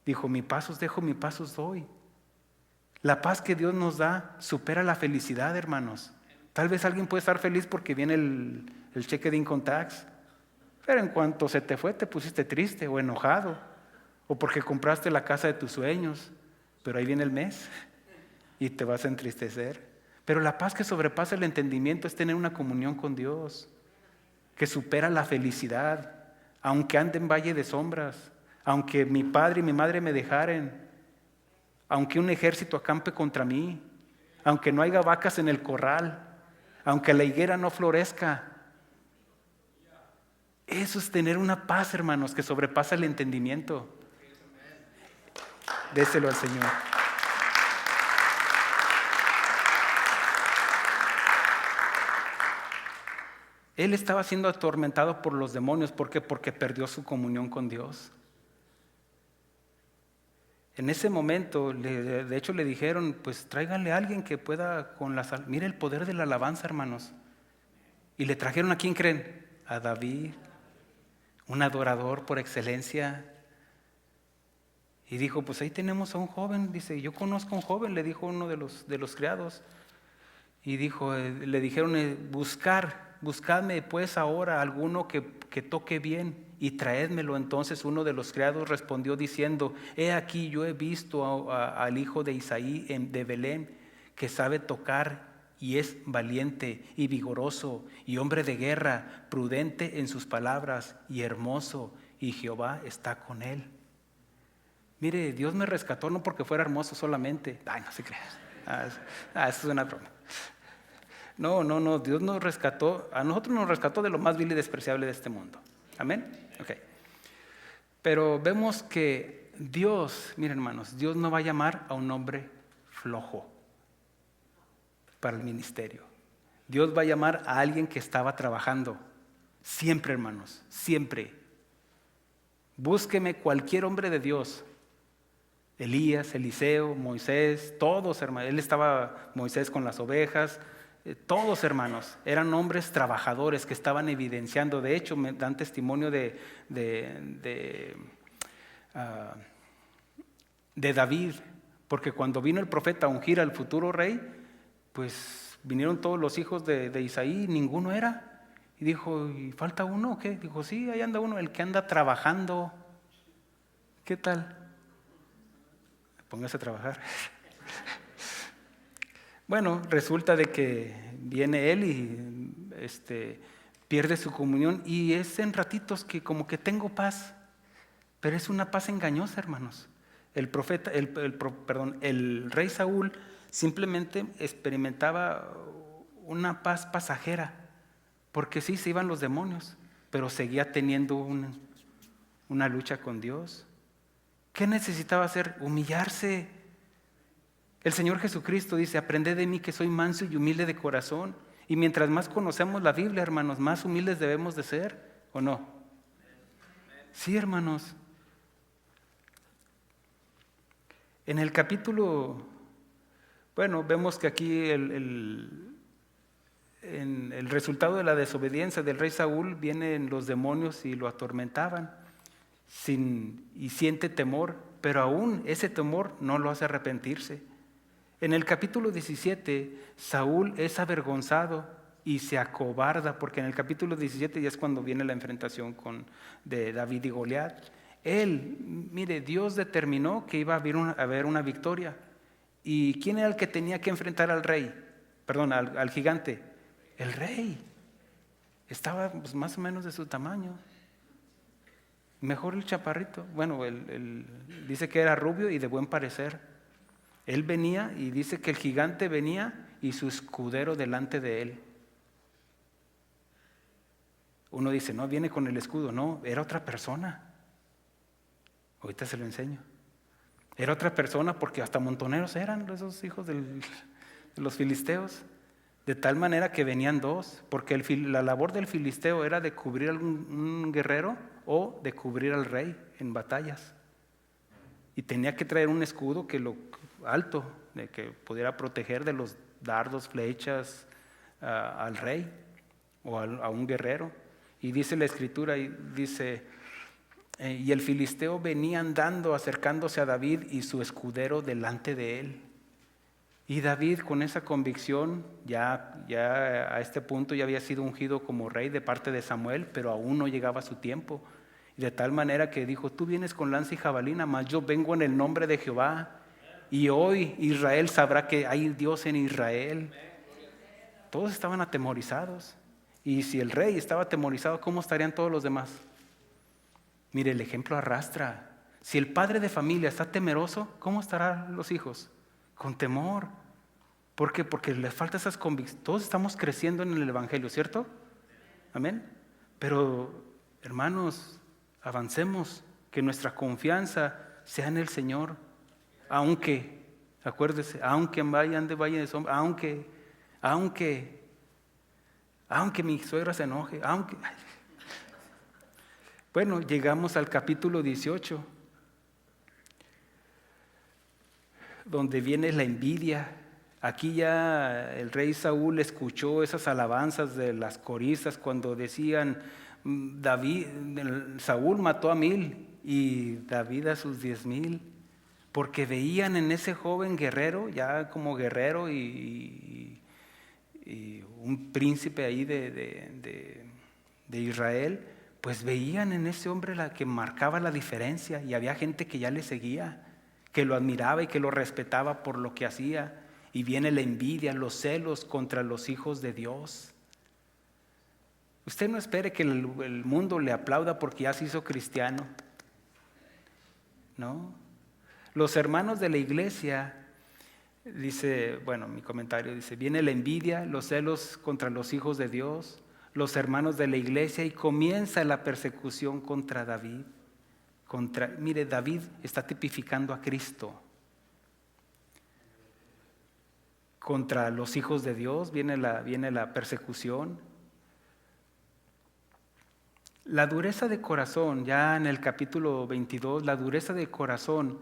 Dijo, mi paz os dejo, mi paz os doy. La paz que Dios nos da supera la felicidad, hermanos. Tal vez alguien puede estar feliz porque viene el cheque de income tax, pero en cuanto se te fue te pusiste triste o enojado, o porque compraste la casa de tus sueños, pero ahí viene el mes y te vas a entristecer. Pero la paz que sobrepasa el entendimiento es tener una comunión con Dios, que supera la felicidad, aunque ande en valle de sombras, aunque mi padre y mi madre me dejaren, aunque un ejército acampe contra mí, aunque no haya vacas en el corral, aunque la higuera no florezca. Eso es tener una paz, hermanos, que sobrepasa el entendimiento. Déselo al Señor. Él estaba siendo atormentado por los demonios. ¿Por qué? Porque perdió su comunión con Dios. En ese momento, de hecho le dijeron, pues tráiganle a alguien que pueda con la sal. Mire el poder de la alabanza, hermanos. Y le trajeron, ¿a quién creen? A David, un adorador por excelencia. Y dijo, pues ahí tenemos a un joven. Dice, yo conozco a un joven, le dijo uno de los criados. Y dijo, le dijeron, buscadme pues ahora alguno que toque bien y traédmelo. Entonces uno de los criados respondió diciendo, he aquí yo he visto al hijo de Isaí de Belén, que sabe tocar y es valiente y vigoroso y hombre de guerra, prudente en sus palabras y hermoso, y Jehová está con él. Mire, Dios me rescató no porque fuera hermoso solamente. Ay, no se crean. Eso es una broma. No, Dios nos rescató, a nosotros nos rescató de lo más vil y despreciable de este mundo. Amén. Ok. Pero vemos que Dios, miren hermanos, Dios no va a llamar a un hombre flojo para el ministerio. Dios va a llamar a alguien que estaba trabajando. Siempre, hermanos, siempre. Búsqueme cualquier hombre de Dios. Elías, Eliseo, Moisés, todos, hermanos. Él estaba, Moisés con las ovejas. Todos, hermanos, eran hombres trabajadores que estaban evidenciando. De hecho, me dan testimonio de David, porque cuando vino el profeta a ungir al futuro rey, pues vinieron todos los hijos de Isaí, ninguno era. Y dijo, ¿y falta uno o qué? Dijo, sí, ahí anda uno, el que anda trabajando. ¿Qué tal? Póngase a trabajar. Bueno, resulta de que viene él y pierde su comunión, y es en ratitos que como que tengo paz, pero es una paz engañosa, hermanos. El rey Saúl simplemente experimentaba una paz pasajera, porque sí, se iban los demonios, pero seguía teniendo una lucha con Dios. ¿Qué necesitaba hacer? Humillarse. El Señor Jesucristo dice, aprended de mí que soy manso y humilde de corazón. Y mientras más conocemos la Biblia, hermanos, más humildes debemos de ser, ¿o no? Sí, hermanos. En el capítulo, vemos que aquí el resultado de la desobediencia del rey Saúl, vienen los demonios y lo atormentaban y siente temor, pero aún ese temor no lo hace arrepentirse. En el capítulo 17, Saúl es avergonzado y se acobarda, porque en el capítulo 17 ya es cuando viene la enfrentación de David y Goliat. Mire, Dios determinó que iba a haber una victoria. ¿Y quién era el que tenía que enfrentar al rey? Perdón, al gigante. El rey. Estaba pues, más o menos de su tamaño. Mejor el chaparrito. Bueno, él dice que era rubio y de buen parecer. Él venía y dice que el gigante venía y su escudero delante de él. Uno dice, no, viene con el escudo. No, era otra persona. Ahorita se lo enseño. Era otra persona porque hasta montoneros eran esos hijos de los filisteos. De tal manera que venían dos, porque la labor del filisteo era de cubrir a un guerrero o de cubrir al rey en batallas. Y tenía que traer un escudo alto, de que pudiera proteger de los dardos, flechas al rey o a un guerrero. Y dice la escritura, y el filisteo venía andando, acercándose a David y su escudero delante de él. Y David, con esa convicción, ya a este punto ya había sido ungido como rey de parte de Samuel, pero aún no llegaba su tiempo. Y de tal manera que dijo, tú vienes con lanza y jabalina, mas yo vengo en el nombre de Jehová. Y hoy Israel sabrá que hay Dios en Israel. Todos estaban atemorizados. Y si el rey estaba atemorizado, ¿cómo estarían todos los demás? Mire, el ejemplo arrastra. Si el padre de familia está temeroso, ¿cómo estarán los hijos? Con temor. ¿Por qué? Porque les falta esas convicciones. Todos estamos creciendo en el Evangelio, ¿cierto? Amén. Pero, hermanos, avancemos, que nuestra confianza sea en el Señor. Aunque, acuérdese, aunque vayan de valle de sombra, aunque mi suegra se enoje, Bueno, llegamos al capítulo 18, donde viene la envidia. Aquí ya el rey Saúl escuchó esas alabanzas de las coristas cuando decían, Saúl mató a 1000 y David a sus 10,000, porque veían en ese joven guerrero, ya como guerrero y un príncipe ahí de Israel, pues veían en ese hombre la que marcaba la diferencia, y había gente que ya le seguía, que lo admiraba y que lo respetaba por lo que hacía. Y viene la envidia, los celos contra los hijos de Dios. Usted no espere que el mundo le aplauda porque ya se hizo cristiano. No. Los hermanos de la iglesia, mi comentario dice, viene la envidia, los celos contra los hijos de Dios, los hermanos de la iglesia, y comienza la persecución contra David. Mire, David está tipificando a Cristo. Contra los hijos de Dios viene la persecución. La dureza de corazón, ya en el capítulo 22, la dureza de corazón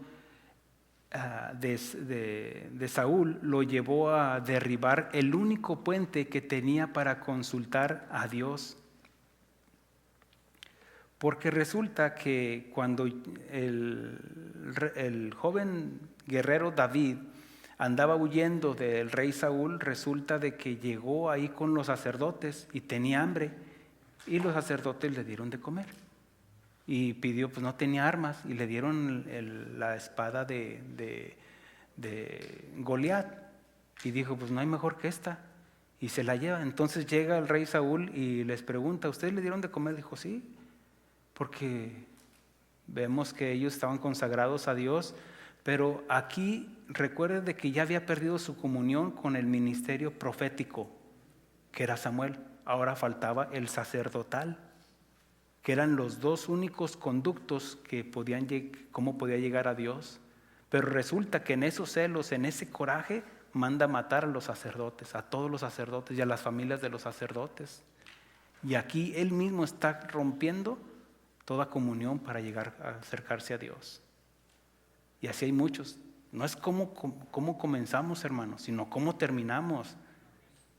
de Saúl lo llevó a derribar el único puente que tenía para consultar a Dios. Porque resulta que cuando el joven guerrero David andaba huyendo del rey Saúl, resulta de que llegó ahí con los sacerdotes y tenía hambre, y los sacerdotes le dieron de comer. Y pidió, pues no tenía armas, y le dieron la espada de Goliat. Y dijo, pues no hay mejor que esta. Y se la lleva. Entonces llega el rey Saúl y les pregunta, ¿ustedes le dieron de comer? Dijo, sí, porque vemos que ellos estaban consagrados a Dios. Pero aquí recuerde de que ya había perdido su comunión con el ministerio profético, que era Samuel. Ahora faltaba el sacerdotal, que eran los dos únicos conductos que cómo podía llegar a Dios. Pero resulta que en esos celos, en ese coraje, manda matar a los sacerdotes, a todos los sacerdotes y a las familias de los sacerdotes. Y aquí él mismo está rompiendo toda comunión para llegar a acercarse a Dios. Y así hay muchos. No es cómo comenzamos, hermanos, sino cómo terminamos.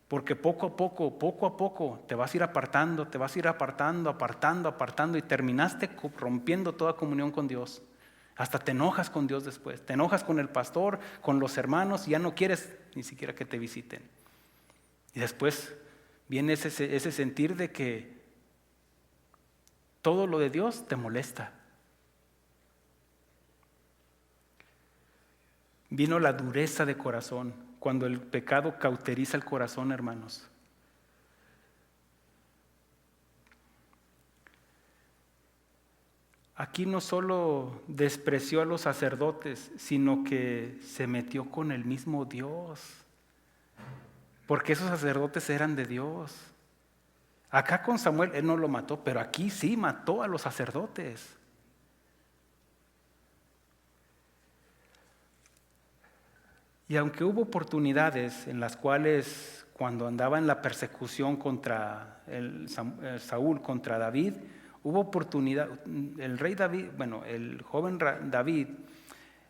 Porque poco a poco te vas a ir apartando y terminaste rompiendo toda comunión con Dios. Hasta te enojas con Dios después, te enojas con el pastor, con los hermanos, y ya no quieres ni siquiera que te visiten. Y después viene ese sentir de que todo lo de Dios te molesta. Vino la dureza de corazón, cuando el pecado cauteriza el corazón, hermanos. Aquí no solo despreció a los sacerdotes, sino que se metió con el mismo Dios, porque esos sacerdotes eran de Dios. Acá con Samuel él no lo mató, pero aquí sí mató a los sacerdotes. Y aunque hubo oportunidades en las cuales cuando andaba en la persecución contra Saúl contra David, hubo oportunidad, el joven David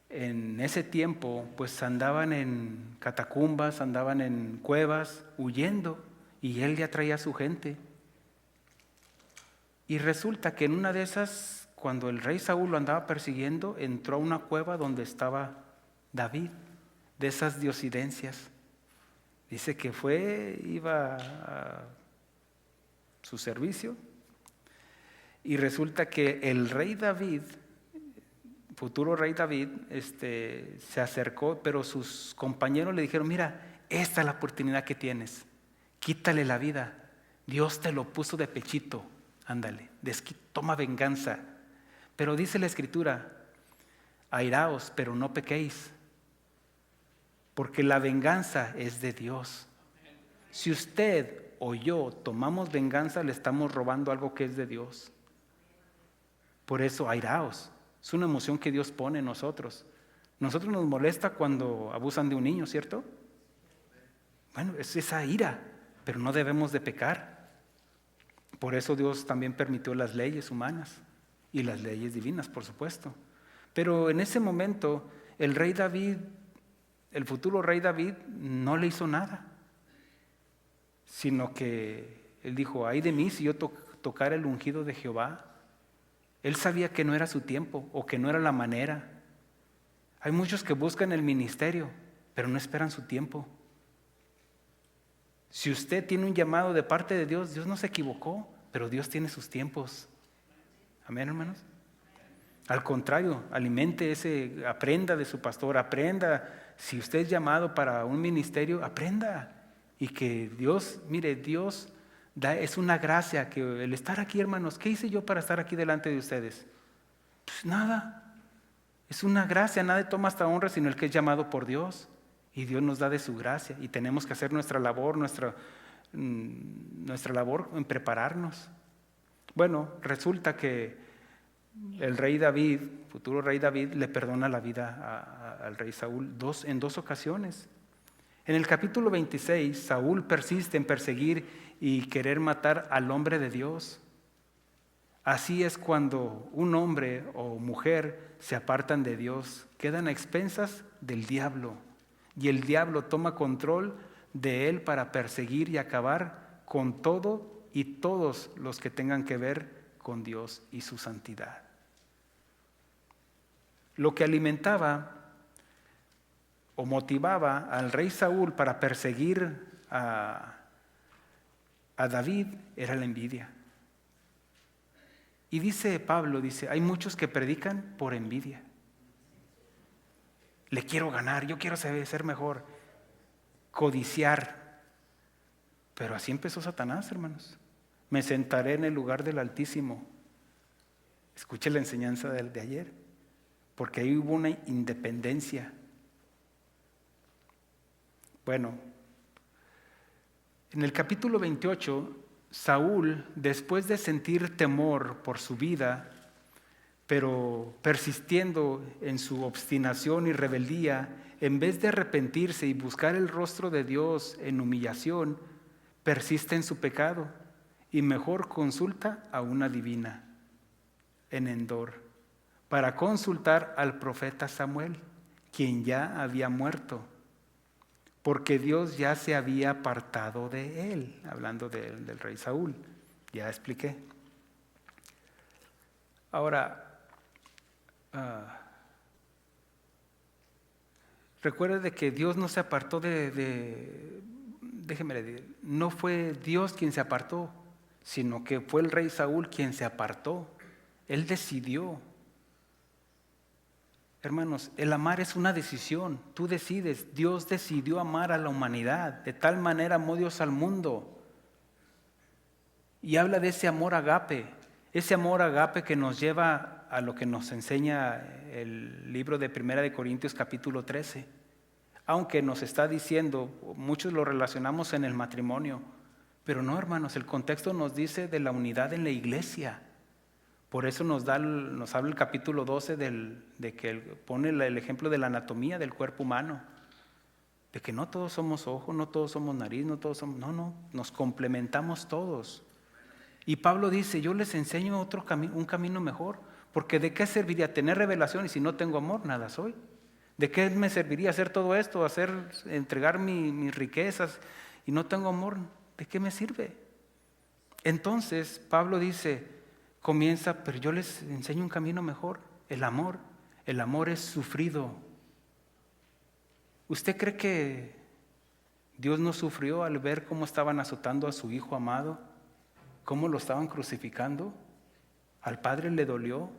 en ese tiempo pues andaban en catacumbas, andaban en cuevas, huyendo, y él ya traía a su gente. Y resulta que en una de esas, cuando el rey Saúl lo andaba persiguiendo, entró a una cueva donde estaba David, de esas diosidencias. Dice que iba a su servicio, y resulta que el rey David, futuro rey David, se acercó, pero sus compañeros le dijeron: mira, esta es la oportunidad que tienes, quítale la vida, Dios te lo puso de pechito, ándale, toma venganza. Pero dice la Escritura: airaos, pero no pequéis, porque la venganza es de Dios. Si usted o yo tomamos venganza, le estamos robando algo que es de Dios. Por eso, airaos. Es una emoción que Dios pone en nosotros. Nosotros nos molesta cuando abusan de un niño, ¿cierto? Bueno, es esa ira, pero no debemos de pecar. Por eso Dios también permitió las leyes humanas y las leyes divinas, por supuesto. Pero en ese momento, el rey David, el futuro rey David, no le hizo nada, sino que él dijo: ay de mí si yo tocara el ungido de Jehová. Él sabía que no era su tiempo o que no era la manera. Hay muchos que buscan el ministerio, pero no esperan su tiempo. Si usted tiene un llamado de parte de Dios, Dios no se equivocó, pero Dios tiene sus tiempos. Amén, hermanos. Al contrario, aprenda de su pastor, aprenda. Si usted es llamado para un ministerio, aprenda. Y que Dios, mire, Dios es una gracia, que el estar aquí, hermanos, ¿qué hice yo para estar aquí delante de ustedes? Pues nada, es una gracia, nadie toma esta honra sino el que es llamado por Dios, y Dios nos da de su gracia, y tenemos que hacer nuestra labor en prepararnos. Bueno, resulta que el rey David, futuro rey David, le perdona la vida al rey Saúl en dos ocasiones. En el capítulo 26, Saúl persiste en perseguir y querer matar al hombre de Dios. Así es cuando un hombre o mujer se apartan de Dios, quedan a expensas del diablo, y el diablo toma control de él para perseguir y acabar con todo y todos los que tengan que ver con Dios y su santidad. Lo que alimentaba o motivaba al rey Saúl para perseguir a David era la envidia. Y dice Pablo, hay muchos que predican por envidia. Le quiero ganar, yo quiero ser mejor, codiciar. Pero así empezó Satanás, hermanos. Me sentaré en el lugar del Altísimo. Escuche la enseñanza de ayer, porque ahí hubo una independencia. Bueno, en el capítulo 28 Saúl, después de sentir temor por su vida, pero persistiendo en su obstinación y rebeldía, en vez de arrepentirse y buscar el rostro de Dios en humillación, persiste en su pecado y mejor consulta a una divina en Endor para consultar al profeta Samuel, quien ya había muerto, porque Dios ya se había apartado de él, hablando del rey Saúl. Ya expliqué. Ahora, recuerde de que Dios no se apartó déjeme decir, no fue Dios quien se apartó, sino que fue el rey Saúl quien se apartó. Él decidió. Hermanos, el amar es una decisión. Tú decides. Dios decidió amar a la humanidad. De tal manera amó Dios al mundo. Y habla de ese amor agape. Ese amor agape que nos lleva a lo que nos enseña el libro de 1 Corintios capítulo 13. Aunque nos está diciendo, muchos lo relacionamos en el matrimonio. Pero no, hermanos, el contexto nos dice de la unidad en la iglesia. Por eso nos habla el capítulo 12 de que él pone el ejemplo de la anatomía del cuerpo humano. De que no todos somos ojo, no todos somos nariz, no todos somos... No, nos complementamos todos. Y Pablo dice, yo les enseño un camino mejor. Porque ¿de qué serviría tener revelación y si no tengo amor? Nada soy. ¿De qué me serviría hacer todo esto? Entregar mis riquezas y no tengo amor. ¿De qué me sirve? Entonces Pablo dice... pero yo les enseño un camino mejor, el amor. El amor es sufrido. ¿Usted cree que Dios no sufrió al ver cómo estaban azotando a su hijo amado? ¿Cómo lo estaban crucificando? ¿Al Padre le dolió?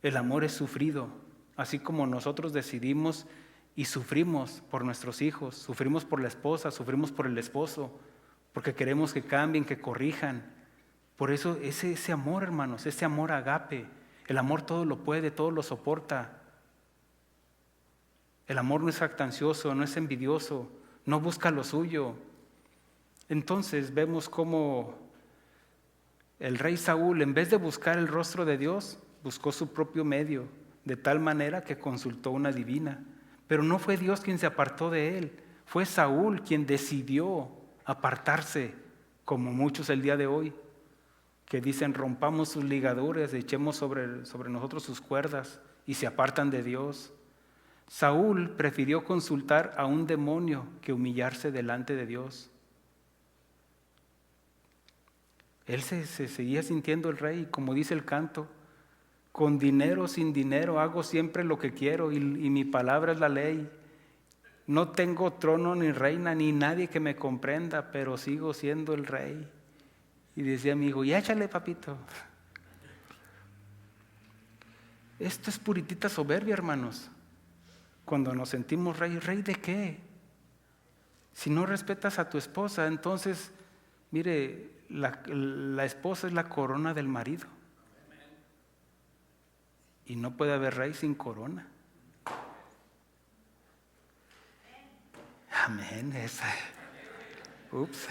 El amor es sufrido, así como nosotros decidimos y sufrimos por nuestros hijos, sufrimos por la esposa, sufrimos por el esposo, porque queremos que cambien, que corrijan. Por eso ese amor, hermanos, ese amor agape, el amor todo lo puede, todo lo soporta. El amor no es jactancioso, no es envidioso, no busca lo suyo. Entonces vemos cómo el rey Saúl, en vez de buscar el rostro de Dios, buscó su propio medio, de tal manera que consultó una divina. Pero no fue Dios quien se apartó de él, fue Saúl quien decidió apartarse, como muchos el día de hoy, que dicen rompamos sus ligaduras, echemos sobre nosotros sus cuerdas y se apartan de Dios. Saúl prefirió consultar a un demonio que humillarse delante de Dios. Él se seguía sintiendo el rey, como dice el canto, con dinero o sin dinero hago siempre lo que quiero y mi palabra es la ley. No tengo trono ni reina ni nadie que me comprenda, pero sigo siendo el rey. Y decía mi hijo, y échale, papito. Esto es puritita soberbia, hermanos. Cuando nos sentimos rey, ¿rey de qué? Si no respetas a tu esposa, entonces, mire, la esposa es la corona del marido. Y no puede haber rey sin corona. Amén. Ups.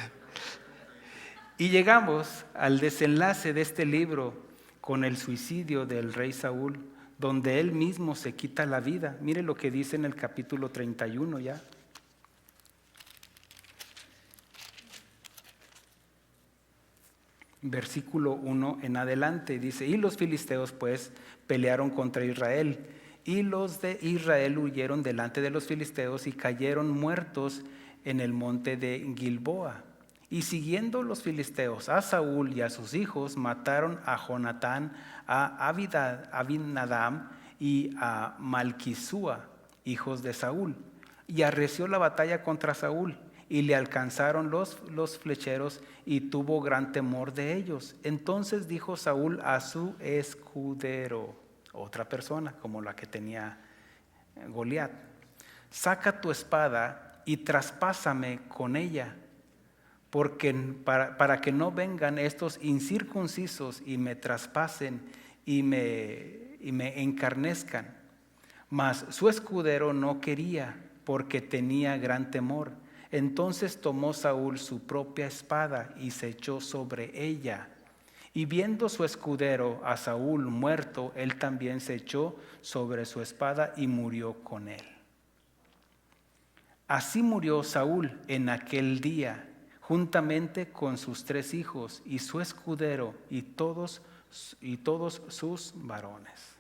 Y llegamos al desenlace de este libro con el suicidio del rey Saúl, donde él mismo se quita la vida. Mire lo que dice en el capítulo 31 ya. Versículo 1 en adelante dice, y los filisteos pues pelearon contra Israel, y los de Israel huyeron delante de los filisteos y cayeron muertos en el monte de Gilboa. Y siguiendo los filisteos a Saúl y a sus hijos, mataron a Jonatán, a Abinadab y a Malquisúa, hijos de Saúl. Y arreció la batalla contra Saúl, y le alcanzaron los flecheros, y tuvo gran temor de ellos. Entonces dijo Saúl a su escudero, otra persona como la que tenía Goliat, saca tu espada y traspásame con ella, porque para que no vengan estos incircuncisos y me traspasen y me encarnezcan. Mas su escudero no quería, porque tenía gran temor. Entonces tomó Saúl su propia espada y se echó sobre ella. Y viendo su escudero a Saúl muerto, él también se echó sobre su espada y murió con él. Así murió Saúl en aquel día, juntamente con sus 3 hijos y su escudero y todos sus varones.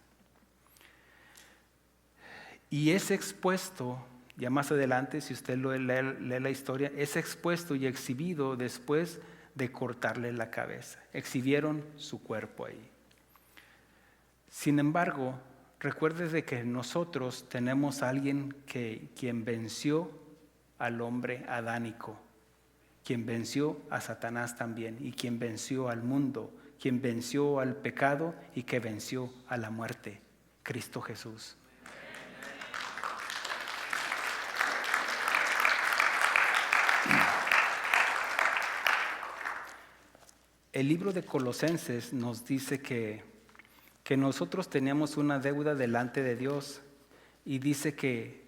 Y es expuesto, ya más adelante, si usted lee la historia, es expuesto y exhibido después de cortarle la cabeza. Exhibieron su cuerpo ahí. Sin embargo, recuerde que nosotros tenemos a alguien quien venció al hombre adánico, quien venció a Satanás también, y quien venció al mundo, quien venció al pecado y que venció a la muerte, Cristo Jesús. El libro de Colosenses nos dice que nosotros teníamos una deuda delante de Dios, y dice que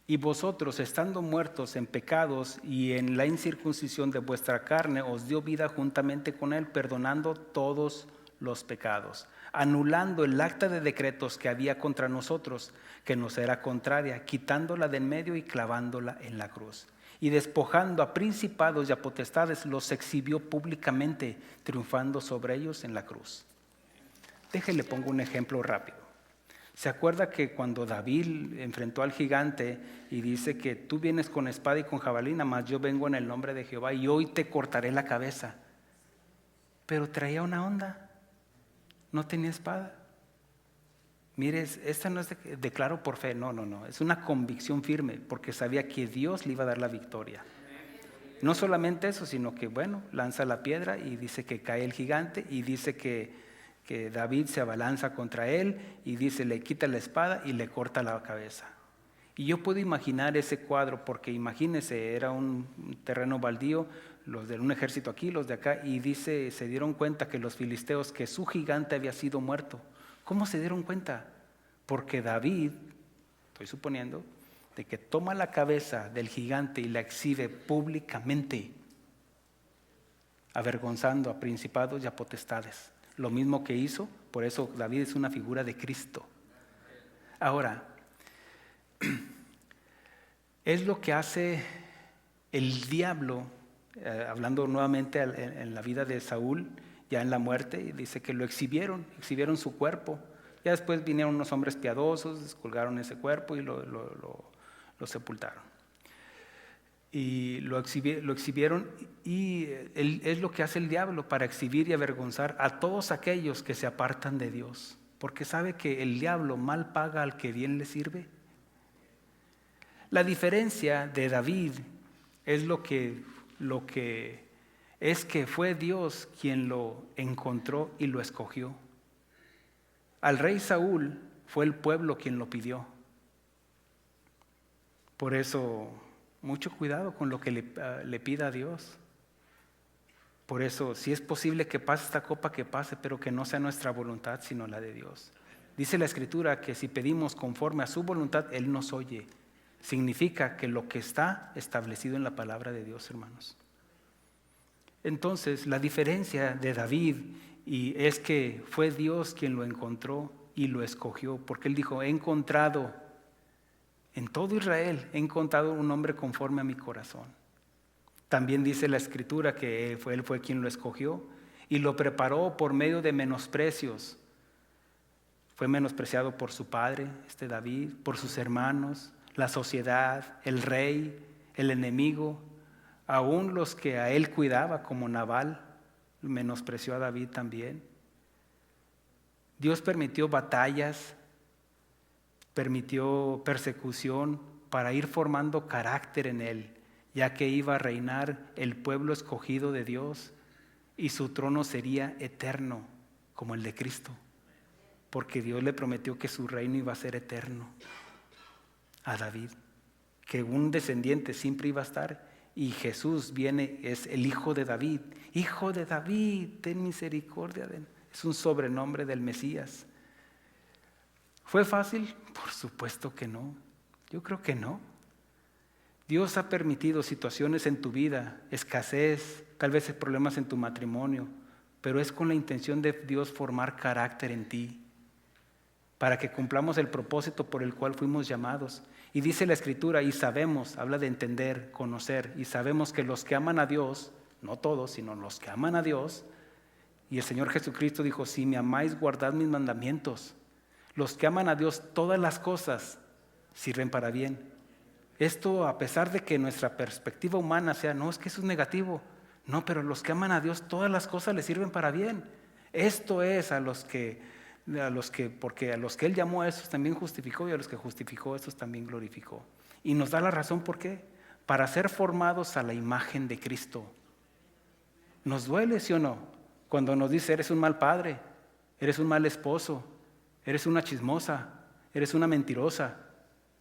y vosotros, estando muertos en pecados y en la incircuncisión de vuestra carne, os dio vida juntamente con él, perdonando todos los pecados, anulando el acta de decretos que había contra nosotros, que nos era contraria, quitándola de en medio y clavándola en la cruz. Y despojando a principados y a potestades, los exhibió públicamente, triunfando sobre ellos en la cruz. Déjele, pongo un ejemplo rápido. ¿Se acuerda que cuando David enfrentó al gigante y dice que tú vienes con espada y con jabalina, mas yo vengo en el nombre de Jehová y hoy te cortaré la cabeza? Pero traía una onda, no tenía espada. Mire, esta no es declaro por fe, no, es una convicción firme, porque sabía que Dios le iba a dar la victoria. No solamente eso, sino que lanza la piedra y dice que cae el gigante, y dice que David se abalanza contra él y dice, le quita la espada y le corta la cabeza. Y yo puedo imaginar ese cuadro, porque imagínense, era un terreno baldío, los de un ejército aquí, los de acá, y dice, se dieron cuenta que los filisteos, que su gigante había sido muerto. ¿Cómo se dieron cuenta? Porque David, estoy suponiendo, de que toma la cabeza del gigante y la exhibe públicamente, avergonzando a principados y a potestades. Lo mismo que hizo, por eso David es una figura de Cristo. Ahora, es lo que hace el diablo, hablando nuevamente en la vida de Saúl, ya en la muerte, y dice que lo exhibieron su cuerpo. Ya después vinieron unos hombres piadosos, descolgaron ese cuerpo y lo sepultaron. Y lo exhibieron, y es lo que hace el diablo para exhibir y avergonzar a todos aquellos que se apartan de Dios, porque sabe que el diablo mal paga al que bien le sirve. La diferencia de David es lo que es que fue Dios quien lo encontró y lo escogió. Al rey Saúl fue el pueblo quien lo pidió. Por eso, mucho cuidado con lo que le pida a Dios. Por eso, si es posible que pase esta copa, que pase, pero que no sea nuestra voluntad, sino la de Dios. Dice la Escritura que si pedimos conforme a su voluntad, Él nos oye. Significa que lo que está establecido en la palabra de Dios, hermanos. Entonces, la diferencia de David es que fue Dios quien lo encontró y lo escogió, porque Él dijo, he encontrado en todo Israel, he encontrado un hombre conforme a mi corazón. También dice la Escritura que Él fue quien lo escogió y lo preparó por medio de menosprecios. Fue menospreciado por su padre, David, por sus hermanos, la sociedad, el rey, el enemigo, aún los que a él cuidaba, como Nabal, menospreció a David también. Dios permitió batallas, permitió persecución para ir formando carácter en él, ya que iba a reinar el pueblo escogido de Dios y su trono sería eterno como el de Cristo, porque Dios le prometió que su reino iba a ser eterno a David, que un descendiente siempre iba a estar, y Jesús viene, es el hijo de David, ten misericordia de él. Es un sobrenombre del Mesías. ¿Fue fácil? Por supuesto que no. Yo creo que no. Dios ha permitido situaciones en tu vida, escasez, tal vez problemas en tu matrimonio, pero es con la intención de Dios formar carácter en ti, para que cumplamos el propósito por el cual fuimos llamados. Y dice la Escritura, y sabemos, habla de entender, conocer, y sabemos que los que aman a Dios, no todos, sino los que aman a Dios, y el Señor Jesucristo dijo, si me amáis, guardad mis mandamientos. Los que aman a Dios, todas las cosas sirven para bien. Esto a pesar de que nuestra perspectiva humana sea, no, es que eso es negativo. No, pero los que aman a Dios, todas las cosas les sirven para bien. Esto es porque a los que Él llamó a esos también justificó, y a los que justificó a esos también glorificó. Y nos da la razón por qué. Para ser formados a la imagen de Cristo. ¿Nos duele, sí o no? Cuando nos dice, eres un mal padre, eres un mal esposo, eres una chismosa, eres una mentirosa.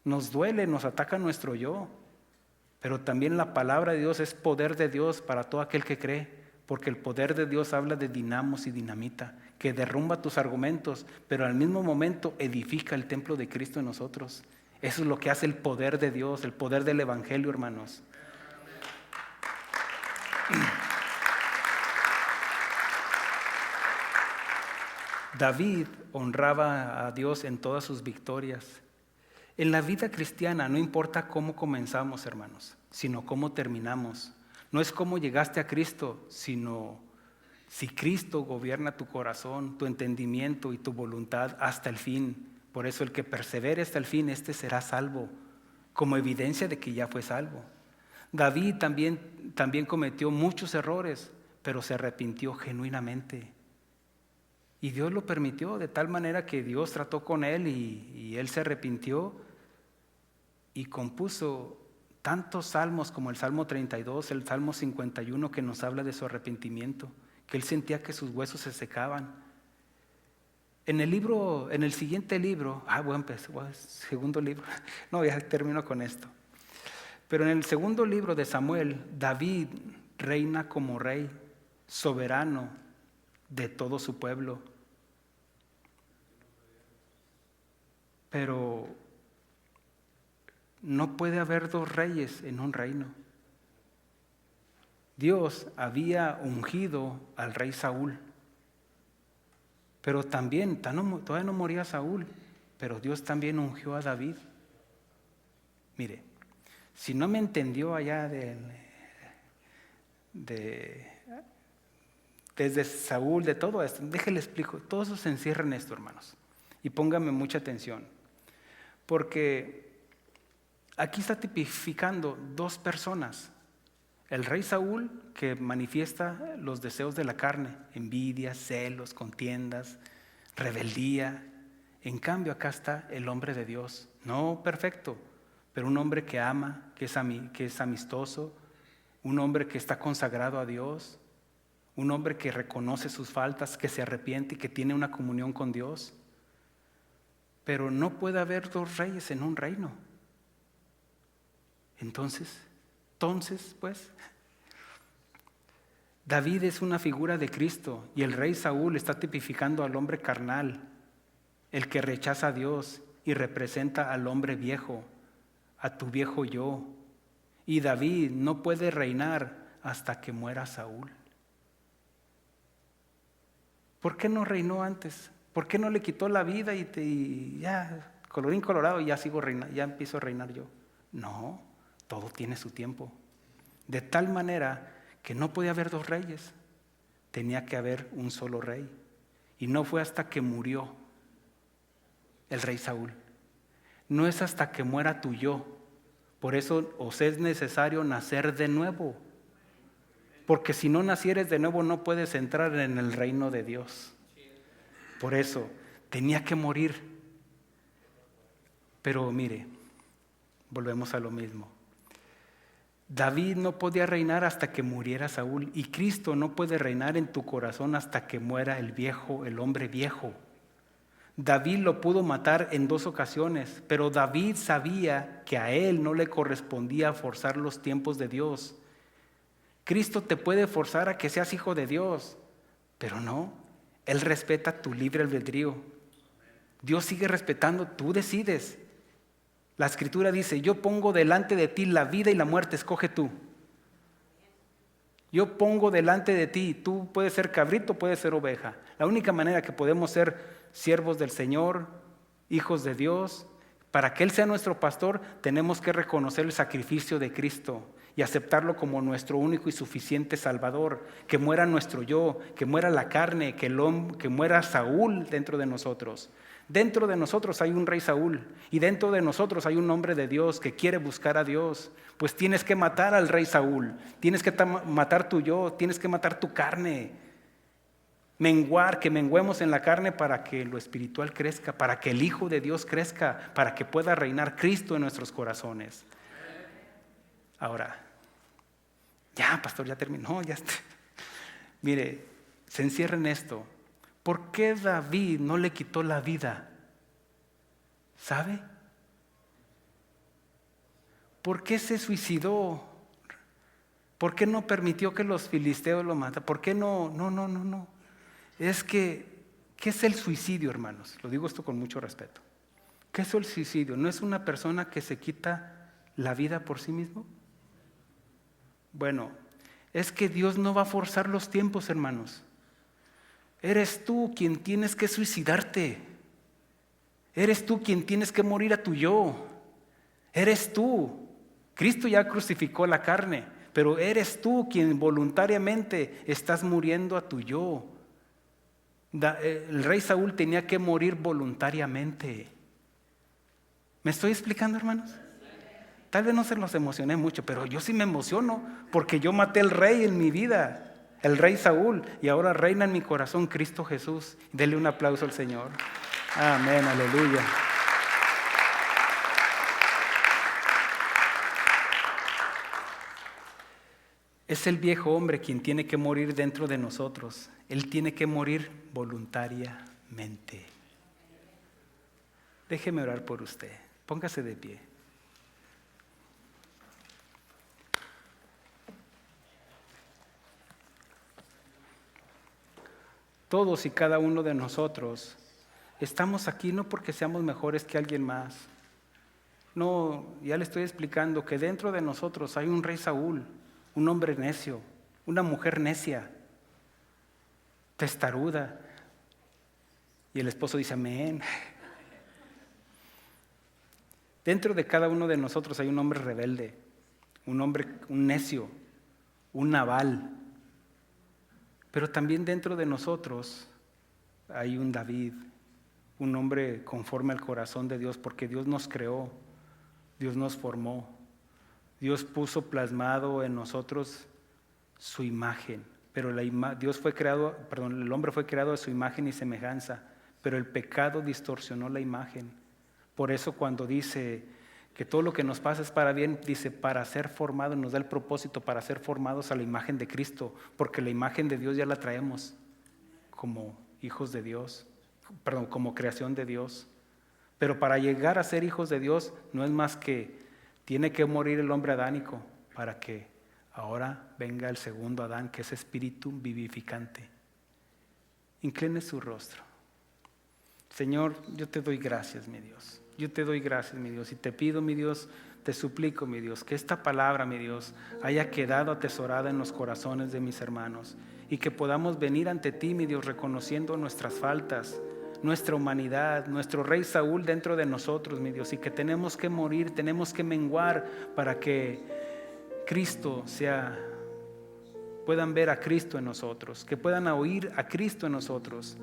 Nos duele, nos ataca nuestro yo. Pero también la palabra de Dios es poder de Dios para todo aquel que cree, porque el poder de Dios habla de dinamos y dinamita, que derrumba tus argumentos, pero al mismo momento edifica el templo de Cristo en nosotros. Eso es lo que hace el poder de Dios, el poder del Evangelio, hermanos. David honraba a Dios en todas sus victorias. En la vida cristiana no importa cómo comenzamos, hermanos, sino cómo terminamos. No es cómo llegaste a Cristo, sino si Cristo gobierna tu corazón, tu entendimiento y tu voluntad hasta el fin. Por eso el que persevere hasta el fin, este será salvo, como evidencia de que ya fue salvo. David también cometió muchos errores, pero se arrepintió genuinamente. Y Dios lo permitió de tal manera que Dios trató con él y él se arrepintió y compuso tantos salmos como el Salmo 32, el Salmo 51 que nos habla de su arrepentimiento, que él sentía que sus huesos se secaban. En el siguiente libro, segundo libro, no, ya termino con esto. Pero en el segundo libro de Samuel, David reina como rey, soberano de todo su pueblo. Pero no puede haber dos reyes en un reino. Dios había ungido al rey Saúl, pero también, todavía no moría Saúl, pero Dios también ungió a David. Mire, si no me entendió allá desde Saúl, de todo esto, déjele explico, todo eso se encierra en esto, hermanos, y póngame mucha atención. Porque aquí está tipificando dos personas. El rey Saúl, que manifiesta los deseos de la carne, envidia, celos, contiendas, rebeldía. En cambio, acá está el hombre de Dios. No perfecto, pero un hombre que ama, que es amistoso, un hombre que está consagrado a Dios, un hombre que reconoce sus faltas, que se arrepiente y que tiene una comunión con Dios. Pero no puede haber dos reyes en un reino. Entonces, pues, David es una figura de Cristo y el rey Saúl está tipificando al hombre carnal, el que rechaza a Dios y representa al hombre viejo, a tu viejo yo. Y David no puede reinar hasta que muera Saúl. ¿Por qué no reinó antes? ¿Por qué no le quitó la vida y ya, colorín colorado, ya empiezo a reinar yo? No, todo tiene su tiempo. De tal manera que no podía haber dos reyes, tenía que haber un solo rey. Y no fue hasta que murió el rey Saúl. No es hasta que muera tu yo. Por eso os es necesario nacer de nuevo. Porque si no nacieres de nuevo no puedes entrar en el reino de Dios. Por eso tenía que morir. Pero mire, volvemos a lo mismo. David no podía reinar hasta que muriera Saúl, y Cristo no puede reinar en tu corazón hasta que muera el hombre viejo. David lo pudo matar en 2 ocasiones, pero David sabía que a él no le correspondía forzar los tiempos de Dios. Cristo te puede forzar a que seas hijo de Dios, pero no. Él respeta tu libre albedrío. Dios sigue respetando, tú decides. La Escritura dice, yo pongo delante de ti la vida y la muerte, escoge tú. Yo pongo delante de ti, tú puedes ser cabrito, puedes ser oveja. La única manera que podemos ser siervos del Señor, hijos de Dios, para que Él sea nuestro pastor, tenemos que reconocer el sacrificio de Cristo y aceptarlo como nuestro único y suficiente Salvador. Que muera nuestro yo, que muera la carne, que muera Saúl dentro de nosotros. Dentro de nosotros hay un rey Saúl y dentro de nosotros hay un hombre de Dios que quiere buscar a Dios. Pues tienes que matar al rey Saúl, tienes que matar tu yo, tienes que matar tu carne. Que menguemos en la carne para que lo espiritual crezca, para que el Hijo de Dios crezca, para que pueda reinar Cristo en nuestros corazones. Ahora, ya pastor, ya terminó, ya está. Mire, se encierra en esto. ¿Por qué David no le quitó la vida? ¿Sabe? ¿Por qué se suicidó? ¿Por qué no permitió que los filisteos lo mataran? ¿Por qué no? No. Es que, ¿qué es el suicidio, hermanos? Lo digo esto con mucho respeto. ¿Qué es el suicidio? ¿No es una persona que se quita la vida por sí mismo? Bueno, es que Dios no va a forzar los tiempos, hermanos. Eres tú quien tienes que suicidarte. Eres tú quien tienes que morir a tu yo. Eres tú. Cristo ya crucificó la carne, pero eres tú quien voluntariamente estás muriendo a tu yo. El rey Saúl tenía que morir voluntariamente. ¿Me estoy explicando, hermanos? Tal vez no se los emocioné mucho, pero yo sí me emociono porque yo maté al rey en mi vida. El rey Saúl, y ahora reina en mi corazón Cristo Jesús. Dele un aplauso al Señor. Amén, aleluya. Es el viejo hombre quien tiene que morir dentro de nosotros. Él tiene que morir voluntariamente. Déjeme orar por usted. Póngase de pie. Todos y cada uno de nosotros estamos aquí no porque seamos mejores que alguien más. No, ya le estoy explicando que dentro de nosotros hay un rey Saúl, un hombre necio, una mujer necia, testaruda. Y el esposo dice amén. Dentro de cada uno de nosotros hay un hombre rebelde, un necio, un Nabal. Pero también dentro de nosotros hay un David, un hombre conforme al corazón de Dios, porque Dios nos creó, Dios nos formó, Dios puso plasmado en nosotros su imagen. Pero el hombre fue creado a su imagen y semejanza, pero el pecado distorsionó la imagen. Por eso cuando dice que todo lo que nos pasa es para bien, dice para ser formado, nos da el propósito para ser formados a la imagen de Cristo, porque la imagen de Dios ya la traemos como hijos de Dios, como creación de Dios. Pero para llegar a ser hijos de Dios no es más que tiene que morir el hombre adánico para que ahora venga el segundo Adán, que es espíritu vivificante. Incline su rostro. Señor, yo te doy gracias, mi Dios. Yo te doy gracias, mi Dios, y te pido, mi Dios, te suplico, mi Dios, que esta palabra, mi Dios, haya quedado atesorada en los corazones de mis hermanos y que podamos venir ante ti, mi Dios, reconociendo nuestras faltas, nuestra humanidad, nuestro rey Saúl dentro de nosotros, mi Dios, y que tenemos que morir, tenemos que menguar para que Cristo puedan ver a Cristo en nosotros, que puedan oír a Cristo en nosotros.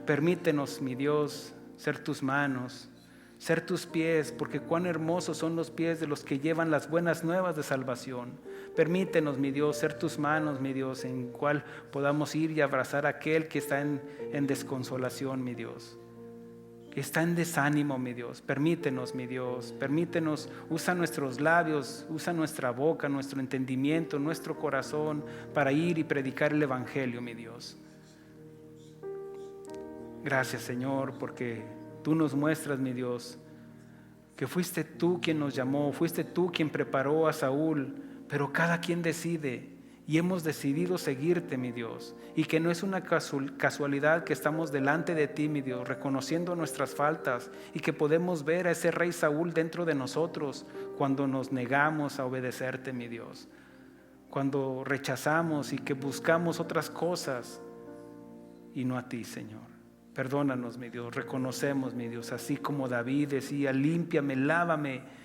Permítenos, mi Dios, ser tus manos, ser tus pies, porque cuán hermosos son los pies de los que llevan las buenas nuevas de salvación. Permítenos, mi Dios, ser tus manos, mi Dios, en cual podamos ir y abrazar a aquel que está en desconsolación, mi Dios, que está en desánimo, mi Dios. Permítenos, mi Dios, permítenos, usa nuestros labios, usa nuestra boca, nuestro entendimiento, nuestro corazón para ir y predicar el Evangelio, mi Dios. Gracias, Señor, porque tú nos muestras, mi Dios, que fuiste tú quien nos llamó, fuiste tú quien preparó a Saúl, pero cada quien decide. y hemos decidido seguirte, mi Dios, y que no es una casualidad que estamos delante de ti, mi Dios, reconociendo nuestras faltas, y que podemos ver a ese rey Saúl dentro de nosotros cuando nos negamos a obedecerte, mi Dios, cuando rechazamos y que buscamos otras cosas y no a ti, Señor. Perdónanos, mi Dios, reconocemos, mi Dios, así como David decía: límpiame, lávame,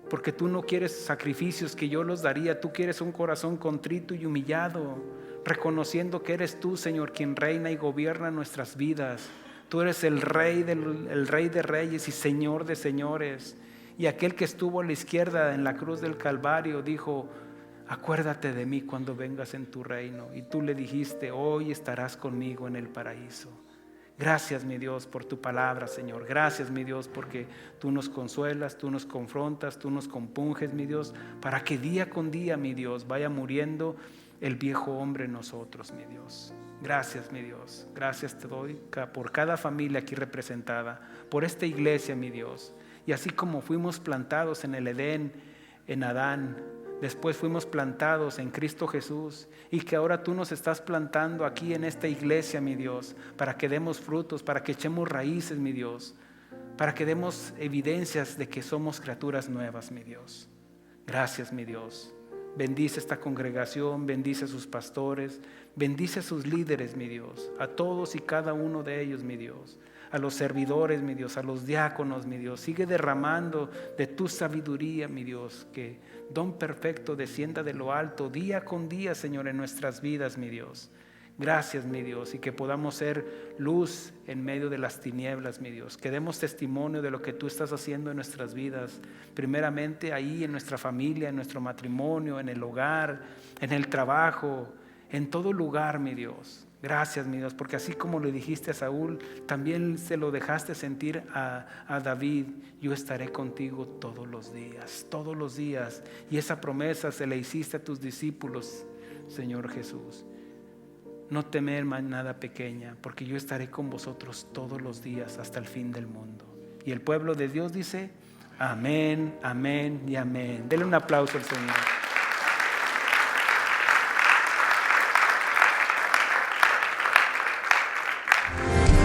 porque tú no quieres sacrificios que yo los daría, tú quieres un corazón contrito y humillado, reconociendo que eres tú, Señor, quien reina y gobierna nuestras vidas. Tú eres el Rey de Reyes y Señor de Señores. Y aquel que estuvo a la izquierda en la cruz del Calvario dijo: acuérdate de mí cuando vengas en tu reino. Y tú le dijiste: hoy estarás conmigo en el paraíso. Gracias, mi Dios, por tu palabra, Señor. Gracias, mi Dios, porque tú nos consuelas, tú nos confrontas, tú nos compunges, mi Dios, para que día con día, mi Dios, vaya muriendo el viejo hombre en nosotros, mi Dios. Gracias, mi Dios. Gracias te doy por cada familia aquí representada, por esta iglesia, mi Dios. Y así como fuimos plantados en el Edén, en Adán, después fuimos plantados en Cristo Jesús, y que ahora tú nos estás plantando aquí en esta iglesia, mi Dios, para que demos frutos, para que echemos raíces, mi Dios, para que demos evidencias de que somos criaturas nuevas, mi Dios. Gracias, mi Dios. Bendice esta congregación, bendice a sus pastores, bendice a sus líderes, mi Dios, a todos y cada uno de ellos, mi Dios, a los servidores, mi Dios, a los diáconos, mi Dios. Sigue derramando de tu sabiduría, mi Dios, que don perfecto descienda de lo alto día con día, Señor, en nuestras vidas, mi Dios. Gracias, mi Dios, y que podamos ser luz en medio de las tinieblas, mi Dios. Que demos testimonio de lo que tú estás haciendo en nuestras vidas, primeramente ahí en nuestra familia, en nuestro matrimonio, en el hogar, en el trabajo, en todo lugar, mi Dios. Gracias, mi Dios, porque así como le dijiste a Saúl, también se lo dejaste sentir a David: yo estaré contigo todos los días. Y esa promesa se la hiciste a tus discípulos, Señor Jesús. No temer manada pequeña, porque yo estaré con vosotros todos los días hasta el fin del mundo. Y el pueblo de Dios dice: amén, amén y amén. Denle un aplauso al Señor.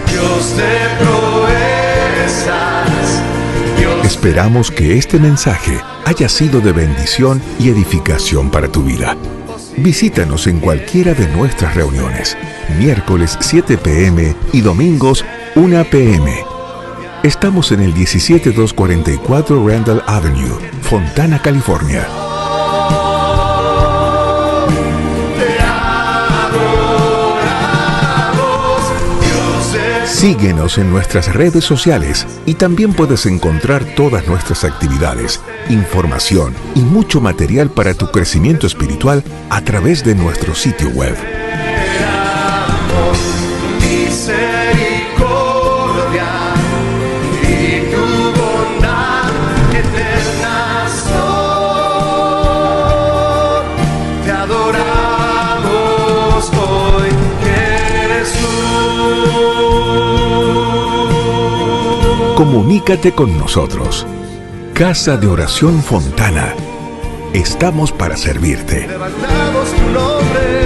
Dios de proezas, Esperamos que este mensaje haya sido de bendición y edificación para tu vida. Visítanos en cualquiera de nuestras reuniones, miércoles 7 p.m. y domingos 1 p.m. Estamos en el 17244 Randall Avenue, Fontana, California. Síguenos en nuestras redes sociales y también puedes encontrar todas nuestras actividades, información y mucho material para tu crecimiento espiritual a través de nuestro sitio web. misericordia y tu bondad eterna son. Te adoramos hoy, Jesús. Comunícate con nosotros. Casa de Oración Fontana. Estamos para servirte. Levantamos tu nombre.